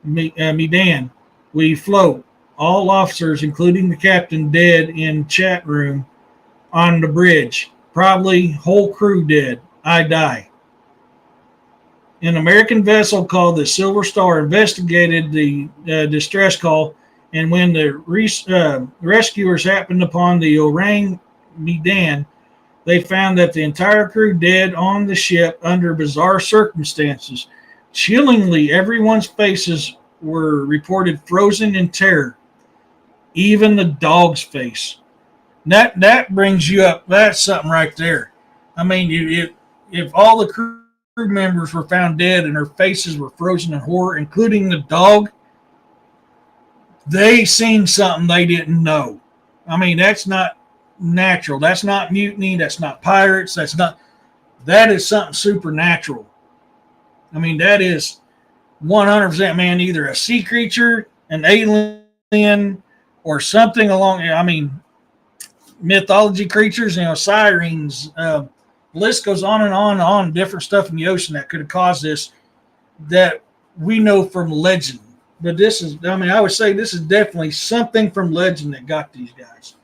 Medan. We float. All officers, including the captain, dead in chat room on the bridge. Probably whole crew dead. I die. An American vessel called the Silver Star investigated the distress call, and when the rescuers happened upon the Orang Medan, they found that the entire crew dead on the ship under bizarre circumstances. Chillingly, everyone's faces were reported frozen in terror. Even the dog's face. That brings you up. That's something right there. I mean, if all the crew members were found dead and their faces were frozen in horror, including the dog, they seen something they didn't know. I mean, that's not natural. That's not mutiny. That's not pirates. That's not. That is something supernatural. I mean, that is 100%, man, either a sea creature, an alien, or something along. I mean, mythology creatures, sirens. List goes on and on and on. Different stuff in the ocean that could have caused this that we know from legend. But this is, I mean, I would say this is definitely something from legend that got these guys.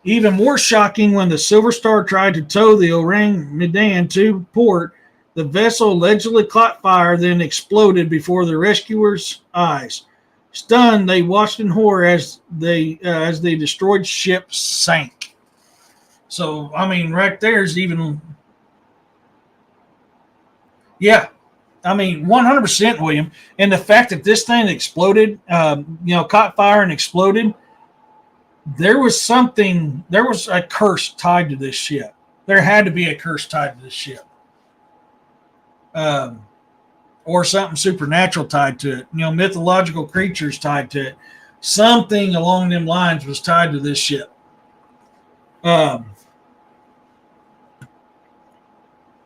Even more shocking, when the Silver Star tried to tow the Orang Medan to port, the vessel allegedly caught fire, then exploded before the rescuers' eyes. Stunned, they watched in horror as the destroyed ship sank. So, I mean, right there's even, yeah, I mean, 100%, William. And the fact that this thing exploded, caught fire and exploded, there was a curse tied to this ship. There had to be a curse tied to this ship. Or something supernatural tied to it. Mythological creatures tied to it. Something along them lines was tied to this ship.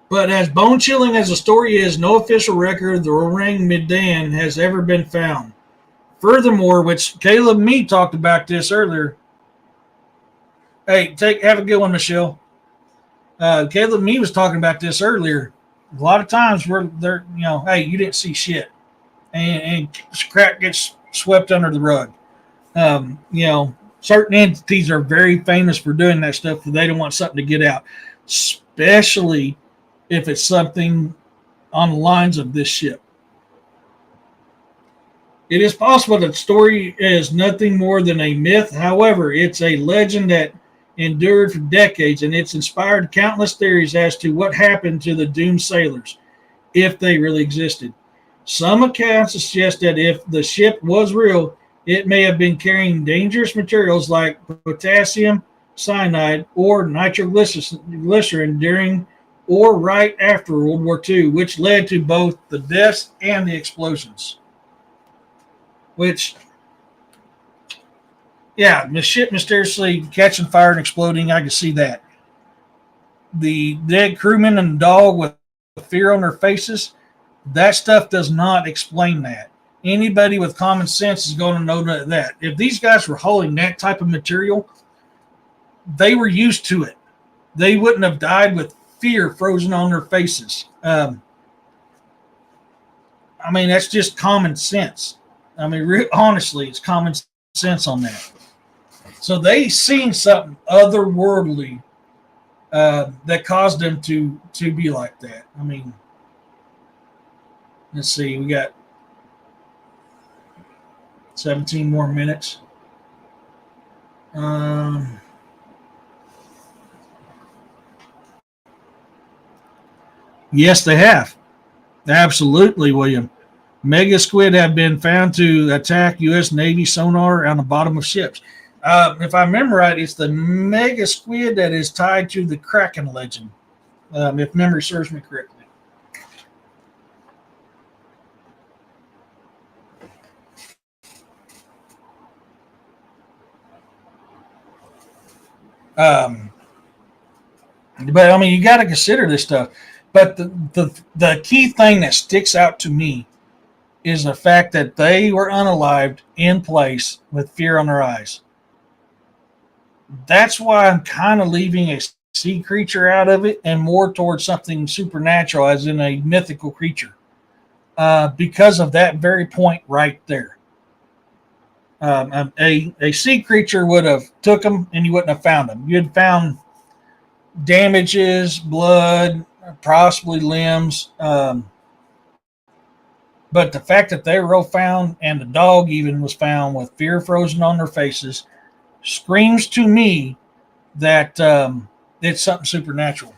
But as bone-chilling as the story is, no official record of the Orang Medan has ever been found. Furthermore, which Caleb and me talked about this earlier. Hey, have a good one, Michelle. Caleb and me was talking about this earlier. A lot of times where they're, hey, you didn't see shit, and crap gets swept under the rug. Certain entities are very famous for doing that stuff. They don't want something to get out, especially if it's something on the lines of this ship. It is possible that the story is nothing more than a myth. However, it's a legend that endured for decades, and it's inspired countless theories as to what happened to the doomed sailors, if they really existed. Some accounts suggest that if the ship was real, it may have been carrying dangerous materials like potassium cyanide or nitroglycerin during or right after World War II, which led to both the deaths and the explosions. Which, yeah, the ship mysteriously catching fire and exploding, I can see that. The dead crewmen and the dog with fear on their faces, that stuff does not explain that. Anybody with common sense is going to know that. If these guys were hauling that type of material, they were used to it. They wouldn't have died with fear frozen on their faces. I mean, that's just common sense. I mean, honestly, it's common sense on that. So they seen something otherworldly that caused them to be like that. I mean, let's see, we got 17 more minutes. Yes, they have. Absolutely, William. Mega squid have been found to attack U.S. Navy sonar on the bottom of ships. If I remember right, it's the mega squid that is tied to the Kraken legend, if memory serves me correctly. But I mean, you got to consider this stuff. But the key thing that sticks out to me is the fact that they were unalived in place with fear on their eyes. That's why I'm kind of leaving a sea creature out of it and more towards something supernatural, as in a mythical creature, because of that very point right there. A sea creature would have took them and you wouldn't have found them. You'd found damages, blood, possibly limbs. But the fact that they were all found and the dog even was found with fear frozen on their faces screams to me that it's something supernatural.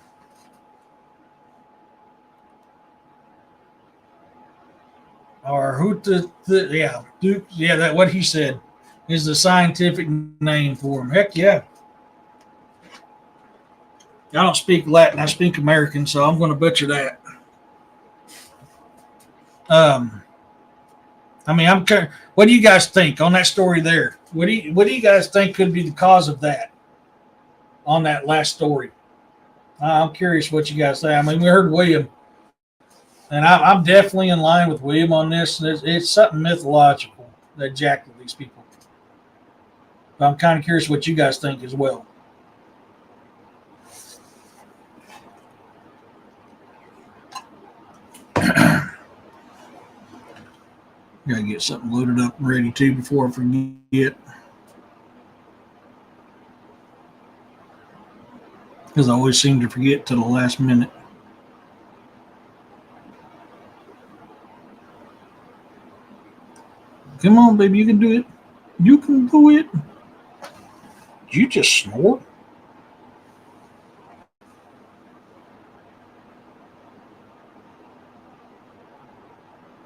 or that what he said is the scientific name for him. Heck yeah. I don't speak Latin. I speak American, so I'm going to butcher that. What do you guys think on that story there? What do you guys think could be the cause of that on that last story? I'm curious what you guys say. I mean, we heard William, and I'm definitely in line with William on this. It's something mythological that jacked these people. But I'm kind of curious what you guys think as well. Gotta get something loaded up and ready too before I forget. Because I always seem to forget to the last minute. Come on, baby, you can do it. You can do it. Did you just snore?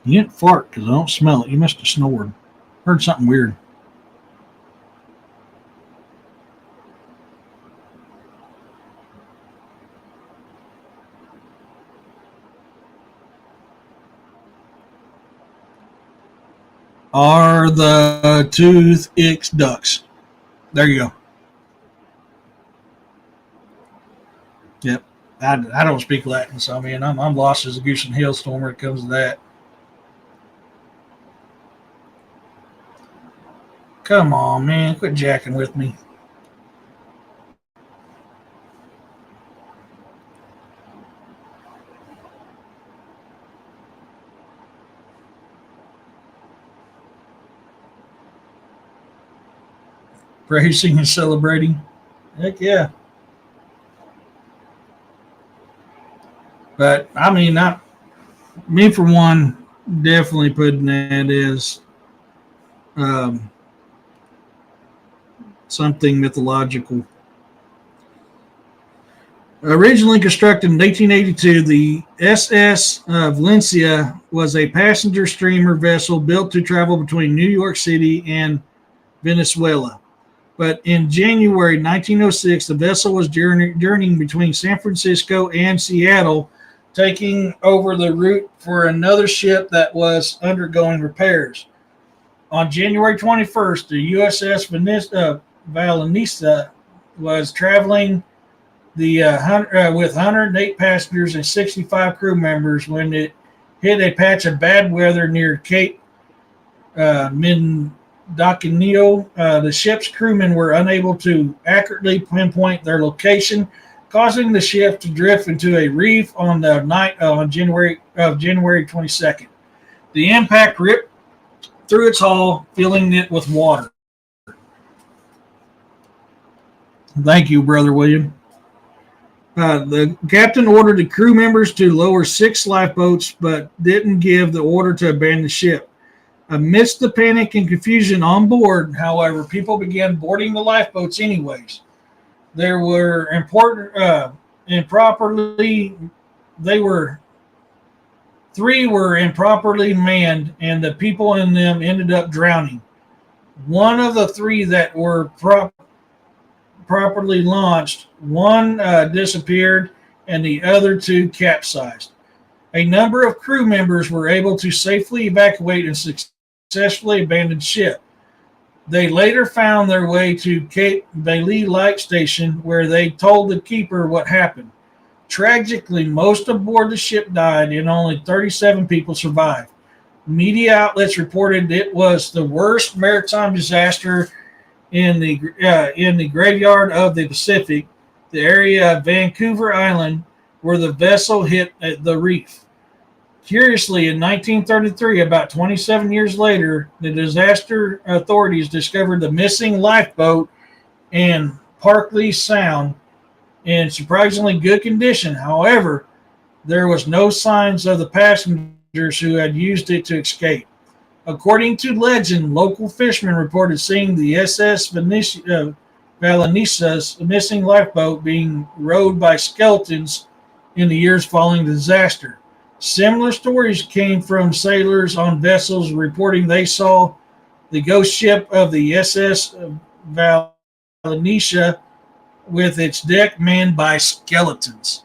You didn't fart because I don't smell it. You must have snored. Heard something weird. Are the tooth X ducks. There you go. Yep. I don't speak Latin, so I mean I'm lost as a goose in a hailstorm when it comes to that. Come on, man. Quit jacking with me. Praising and celebrating. Heck yeah. But I mean, me for one, definitely putting that as something mythological. Originally constructed in 1882, the SS Valencia was a passenger steamer vessel built to travel between New York City and Venezuela. But in January 1906, the vessel was journeying between San Francisco and Seattle, taking over the route for another ship that was undergoing repairs. On January 21st, the USS Valenissa was traveling with 108 passengers and 65 crew members when it hit a patch of bad weather near Cape Mindanao. The ship's crewmen were unable to accurately pinpoint their location, causing the ship to drift into a reef on the night of January 22nd. The impact ripped through its hull, filling it with water. Thank you, Brother William. The captain ordered the crew members to lower 6 lifeboats, but didn't give the order to abandon the ship. Amidst the panic and confusion on board, however, people began boarding the lifeboats anyways. There were three were improperly manned, and the people in them ended up drowning. One of the 3 that were properly launched, one disappeared, and the other 2 capsized. A number of crew members were able to safely evacuate and successfully abandon ship. They later found their way to Cape Bailey Light Station, where they told the keeper what happened. Tragically, most aboard the ship died and only 37 people survived. Media outlets reported it was the worst maritime disaster in the graveyard of the Pacific, the area of Vancouver Island, where the vessel hit the reef. Curiously, in 1933, about 27 years later, the disaster authorities discovered the missing lifeboat in Parkley Sound in surprisingly good condition. However, there was no signs of the passengers who had used it to escape. According to legend, local fishermen reported seeing the SS Valenissa's missing lifeboat being rowed by skeletons in the years following the disaster. Similar stories came from sailors on vessels reporting they saw the ghost ship of the SS Valencia with its deck manned by skeletons.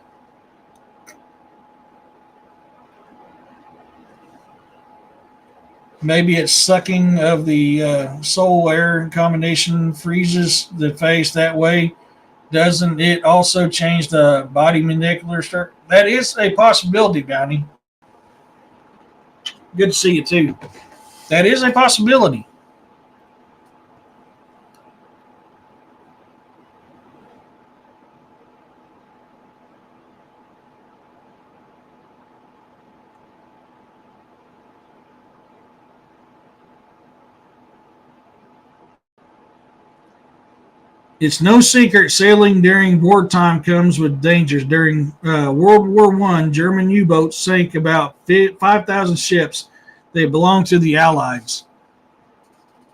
Maybe it's sucking of the soul air combination freezes the face that way. Doesn't it also change the body molecular structure? That is a possibility, Bounty. Good to see you too. That is a possibility. It's no secret sailing during wartime comes with dangers. During World War I, German U-boats sank about 5,000 ships. They belonged to the Allies.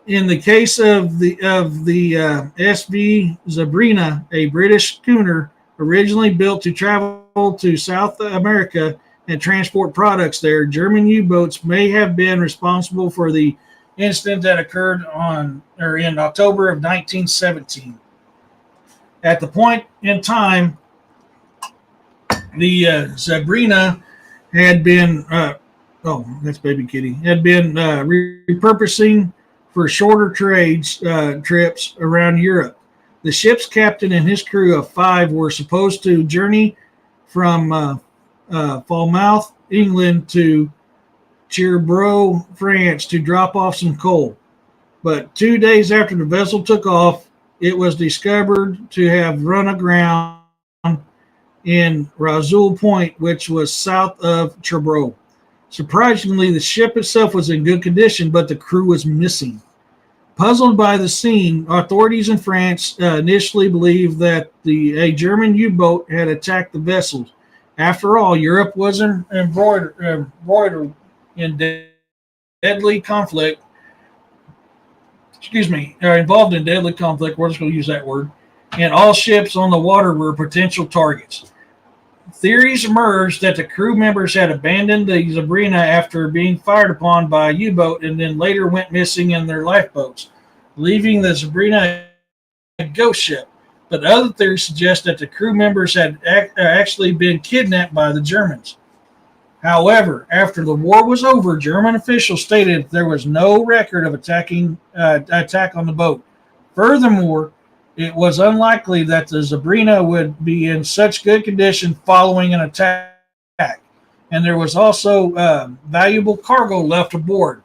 In the case of the SV Zabrina, a British schooner originally built to travel to South America and transport products there, German U-boats may have been responsible for the incident that occurred in October of 1917. At the point in time, the Zabrina had been that's baby kitty had been repurposing for shorter trips around Europe. The ship's captain and his crew of 5 were supposed to journey from Falmouth, England, to Cherbourg, France, to drop off some coal. But 2 days after the vessel took off, it was discovered to have run aground in Razoul Point, which was south of Cherbourg. Surprisingly, the ship itself was in good condition, but the crew was missing. Puzzled by the scene, authorities in France initially believed that a German U-boat had attacked the vessels. After all, Europe was embroidered in deadly conflict. Involved in deadly conflict. We're just going to use that word. And all ships on the water were potential targets. Theories emerged that the crew members had abandoned the Zabrina after being fired upon by a U-boat and then later went missing in their lifeboats, leaving the Zabrina a ghost ship. But other theories suggest that the crew members had actually been kidnapped by the Germans. However, after the war was over, German officials stated there was no record of attack on the boat. Furthermore, it was unlikely that the Zabrina would be in such good condition following an attack, and there was also valuable cargo left aboard.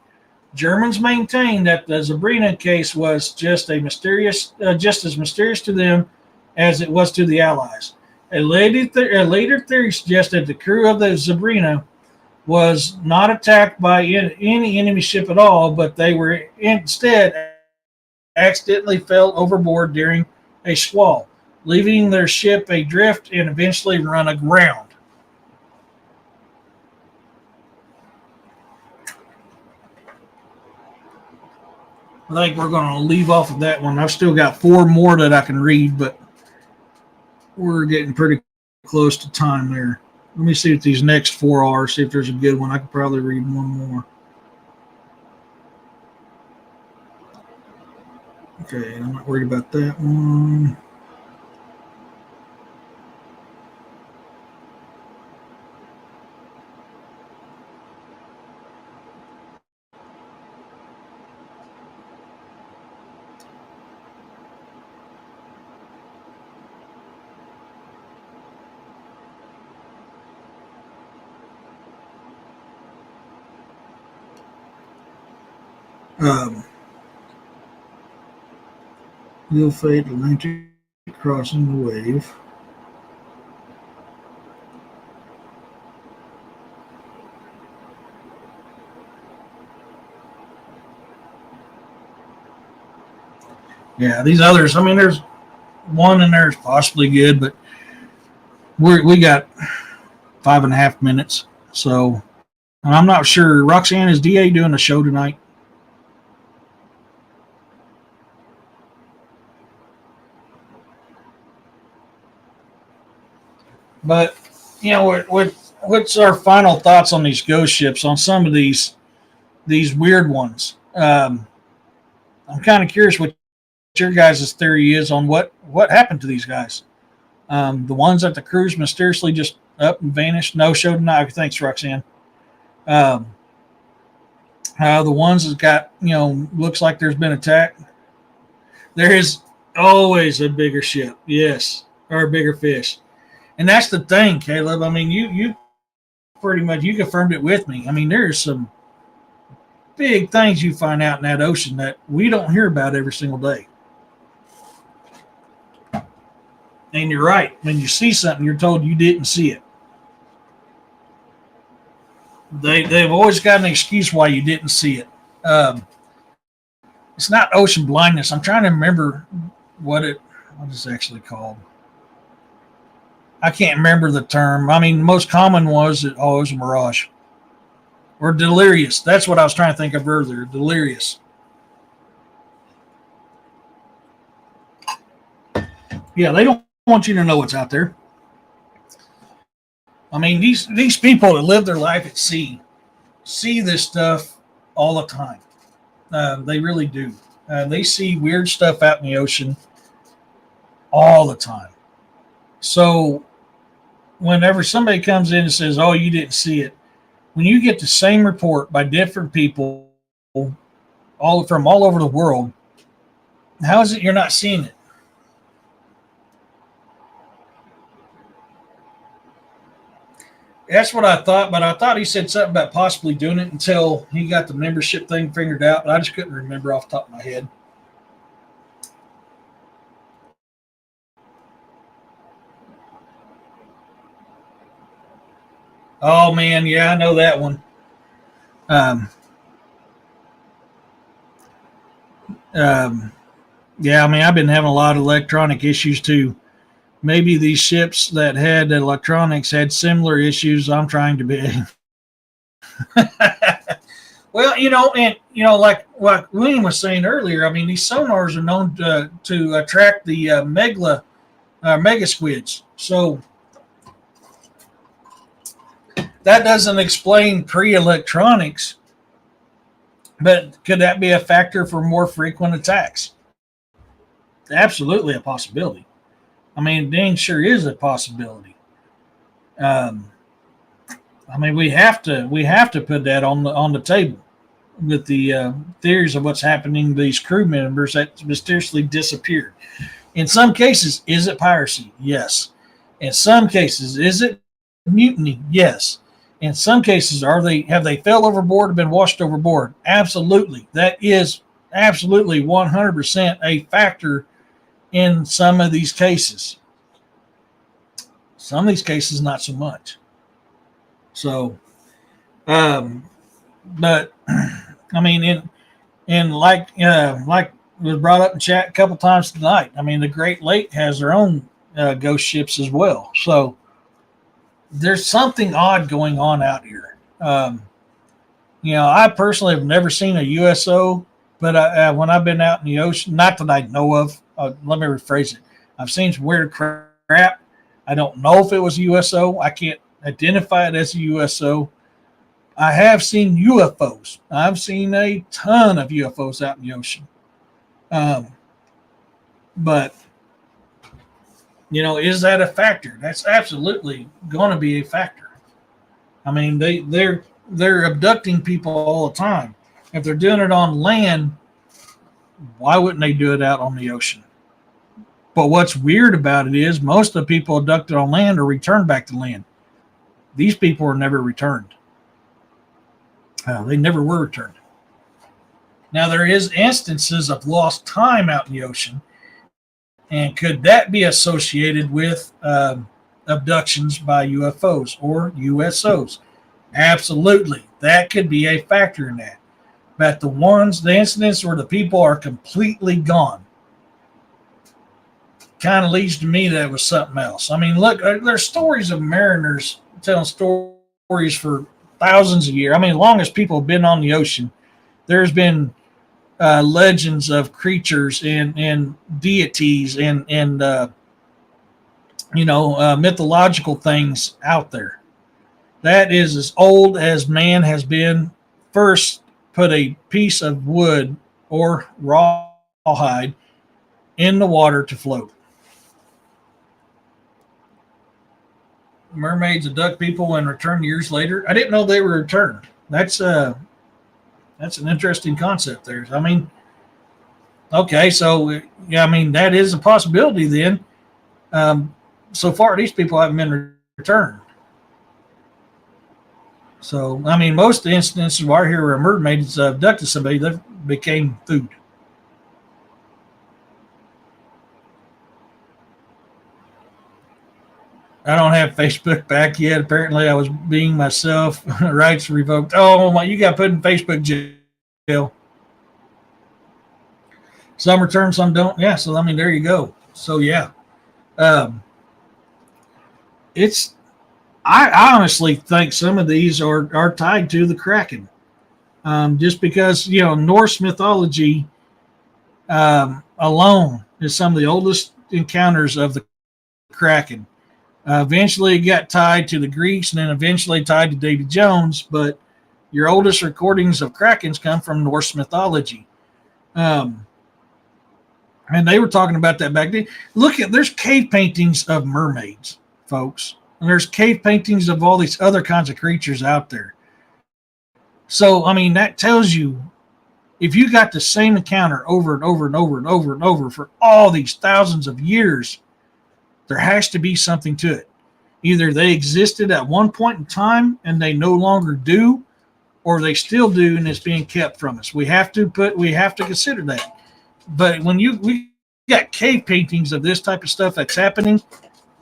Germans maintained that the Zabrina case was just as mysterious to them as it was to the Allies. A later theory suggests that the crew of the Zabrina was not attacked by any enemy ship at all, but they were instead accidentally fell overboard during a squall, leaving their ship adrift and eventually run aground. I think we're going to leave off of that one. I've still got 4 more that I can read, but we're getting pretty close to time there. Let me see what these next 4 are, see if there's a good one. I could probably read one more. Okay, I'm not worried about that one. Ill fate, Atlantic crossing the wave. Yeah, these others, I mean, there's one in there is possibly good, but we got 5.5 minutes. So I'm not sure. Roxanne, is DA doing a show tonight? But, with what's our final thoughts on these ghost ships? On some of these weird ones. I'm kind of curious what your guys' theory is on what happened to these guys. The ones that the crews mysteriously just up and vanished, no showed, not. Thanks, Roxanne. The ones that got, looks like there's been attack. There is always a bigger ship, yes, or a bigger fish, and that's the thing, Caleb. I mean, you pretty much you confirmed it with me. I mean, there's some big things you find out in that ocean that we don't hear about every single day. And you're right. When you see something, you're told you didn't see it. They've always got an excuse why you didn't see it. It's not ocean blindness. I'm trying to remember what it's actually called. I can't remember the term. I mean, the most common was it was a mirage. Or delirious. That's what I was trying to think of earlier. Delirious. Yeah, they don't want you to know what's out there. I mean, these people that live their life at sea see this stuff all the time. They really do. They see weird stuff out in the ocean all the time. So whenever somebody comes in and says, oh, you didn't see it, when you get the same report by different people from all over the world, how is it you're not seeing it? That's what I thought, but I thought he said something about possibly doing it until he got the membership thing figured out, but I just couldn't remember off the top of my head. Oh, man, yeah, I know that one. Yeah, I mean, I've been having a lot of electronic issues too. Maybe these ships that had electronics had similar issues I'm trying to be. Well, like what William was saying earlier, I mean, these sonars are known to attract the mega squids. So that doesn't explain pre-electronics, but could that be a factor for more frequent attacks? Absolutely a possibility. I mean, dang sure is a possibility. I mean, we have to put that on the table with the theories of what's happening to these crew members that mysteriously disappeared. In some cases, is it piracy? Yes. In some cases, is it mutiny? Yes. In some cases, have they fell overboard or been washed overboard? Absolutely. That is absolutely 100% a factor in some of these cases. Some of these cases, not so much. So, but I mean, in like was brought up in chat a couple times tonight. I mean, the Great Lake has their own ghost ships as well. So there's something odd going on out here. I personally have never seen a USO, but when I've been out in the ocean, not that I know of, let me rephrase it. I've seen some weird crap. I don't know if it was a USO. I can't identify it as a USO. I have seen UFOs. I've seen a ton of UFOs out in the ocean. But is that a factor? That's absolutely going to be a factor. I mean, they're abducting people all the time. If they're doing it on land, why wouldn't they do it out on the ocean? But what's weird about it is most of the people abducted on land are returned back to land. These people are never returned. They never were returned. Now, there is instances of lost time out in the ocean. And could that be associated with abductions by UFOs or USOs? Absolutely. That could be a factor in that. But the incidents where the people are completely gone, kind of leads to me that it was something else. I mean, look, there's stories of mariners telling stories for thousands of years. I mean, as long as people have been on the ocean, there's been legends of creatures and deities and mythological things out there. That is as old as man has been. First, put a piece of wood or rawhide in the water to float. Mermaids abduct people and return years later. I didn't know they were returned. That's an interesting concept there. I mean, okay, so yeah, I mean that is a possibility then. So far, these people haven't been returned. So I mean, most instances where I hear a mermaid abducted somebody, that became food. I don't have Facebook back yet. Apparently, I was being myself. Rights revoked. Oh my! You got put in Facebook jail. Some return, some don't. Yeah. So I mean, there you go. So yeah, um, it's. I honestly think some of these are tied to the Kraken, just because Norse mythology alone is some of the oldest encounters of the Kraken. Eventually, it got tied to the Greeks, and then eventually tied to Davy Jones. But your oldest recordings of Krakens come from Norse mythology, and they were talking about that back then. There's cave paintings of mermaids, folks, and there's cave paintings of all these other kinds of creatures out there. So, I mean, that tells you if you got the same encounter over and over and over and over and over for all these thousands of years, there has to be something to it. Either they existed at one point in time and they no longer do, or they still do and it's being kept from us. We have to consider that. But when we got cave paintings of this type of stuff that's happening,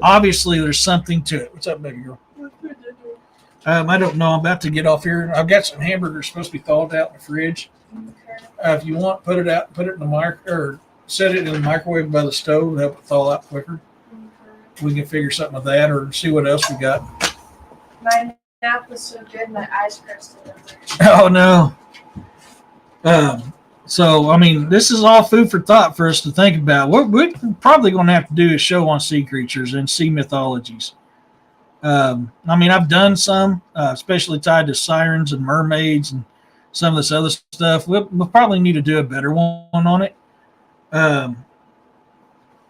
obviously there's something to it. What's up, baby girl? I don't know. I'm about to get off here. I've got some hamburgers supposed to be thawed out in the fridge. If you want, put it in the or set it in the microwave by the stove to help it thaw out quicker. We can figure something with that or see what else we got. My nap was so good, my eyes crusted over. Oh, no. So, I mean, this is all food for thought for us to think about. What we're probably going to have to do a show on sea creatures and sea mythologies. I mean, I've done some, especially tied to sirens and mermaids and some of this other stuff. We'll probably need to do a better one on it.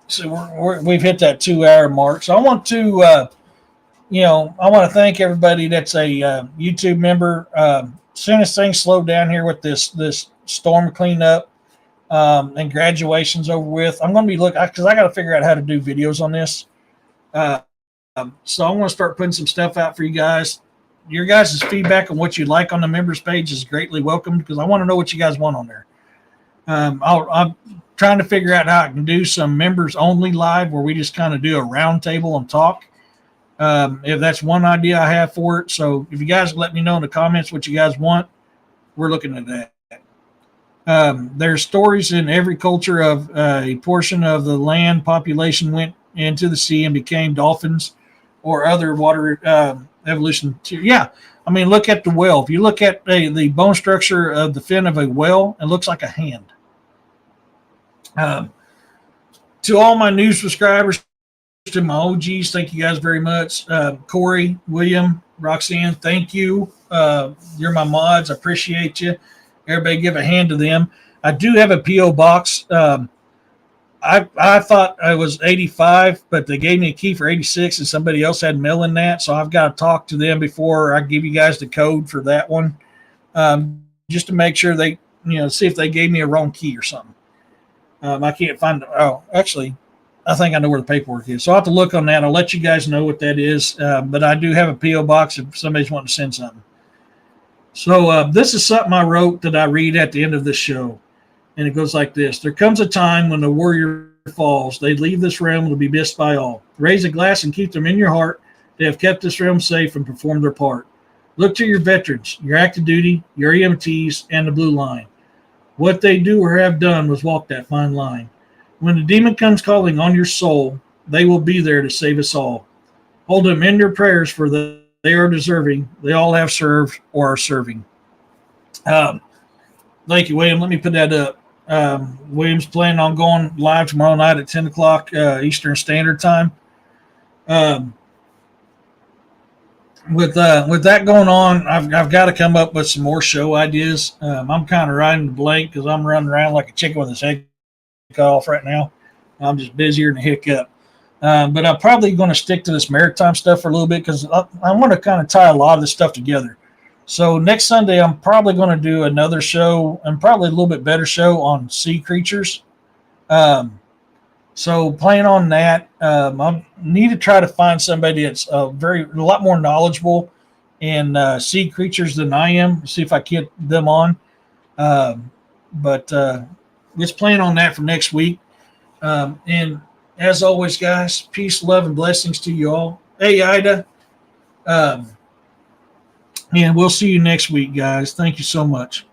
So we've hit that 2-hour mark. So I want to, I want to thank everybody that's a YouTube member. As soon as things slow down here with this storm cleanup and graduations over with, I'm going to be looking because I got to figure out how to do videos on this. So I'm going to start putting some stuff out for you guys. Your guys' feedback on what you like on the members page is greatly welcomed because I want to know what you guys want on there. I'm trying to figure out how I can do some members only live where we just kind of do a round table and talk. If that's one idea I have for it. So if you guys let me know in the comments what you guys want, we're looking at that. There's stories in every culture of a portion of the land population went into the sea and became dolphins or other water evolution. Yeah. I mean, look at the whale. If you look at the bone structure of the fin of a whale, it looks like a hand. To all my new subscribers, to my OGs, thank you guys very much. Corey, William, Roxanne, thank you. You're my mods. I appreciate you. Everybody give a hand to them. I do have a P.O. box. I thought I was 85, but they gave me a key for 86 and somebody else had mail in that. So I've got to talk to them before I give you guys the code for that one. Just to make sure they, see if they gave me a wrong key or something. I can't find it. Oh, actually, I think I know where the paperwork is. So I'll have to look on that. I'll let you guys know what that is. But I do have a P.O. box if somebody's wanting to send something. So this is something I wrote that I read at the end of this show. And it goes like this. There comes a time when the warrior falls. They leave this realm to be missed by all. Raise a glass and keep them in your heart. They have kept this realm safe and performed their part. Look to your veterans, your active duty, your EMTs, and the blue line. What they do or have done was walk that fine line. When the demon comes calling on your soul, they will be there to save us all. Hold them in your prayers, for they are deserving. They all have served or are serving. Thank you, William. Let me put that up. William's planning on going live tomorrow night at 10 o'clock Eastern Standard Time. with that going on, I've got to come up with some more show ideas. I'm kind of riding the blank because I'm running around like a chicken with his head cut off right now. I'm just busier than a hiccup. But I'm probably going to stick to this maritime stuff for a little bit because I want to kind of tie a lot of this stuff together. So next Sunday, I'm probably going to do another show and probably a little bit better show on sea creatures. So plan on that. I need to try to find somebody that's a lot more knowledgeable in sea creatures than I am. See if I can get them on. But let's plan on that for next week. And as always, guys, peace, love, and blessings to you all. Hey, Ida. And we'll see you next week, guys. Thank you so much.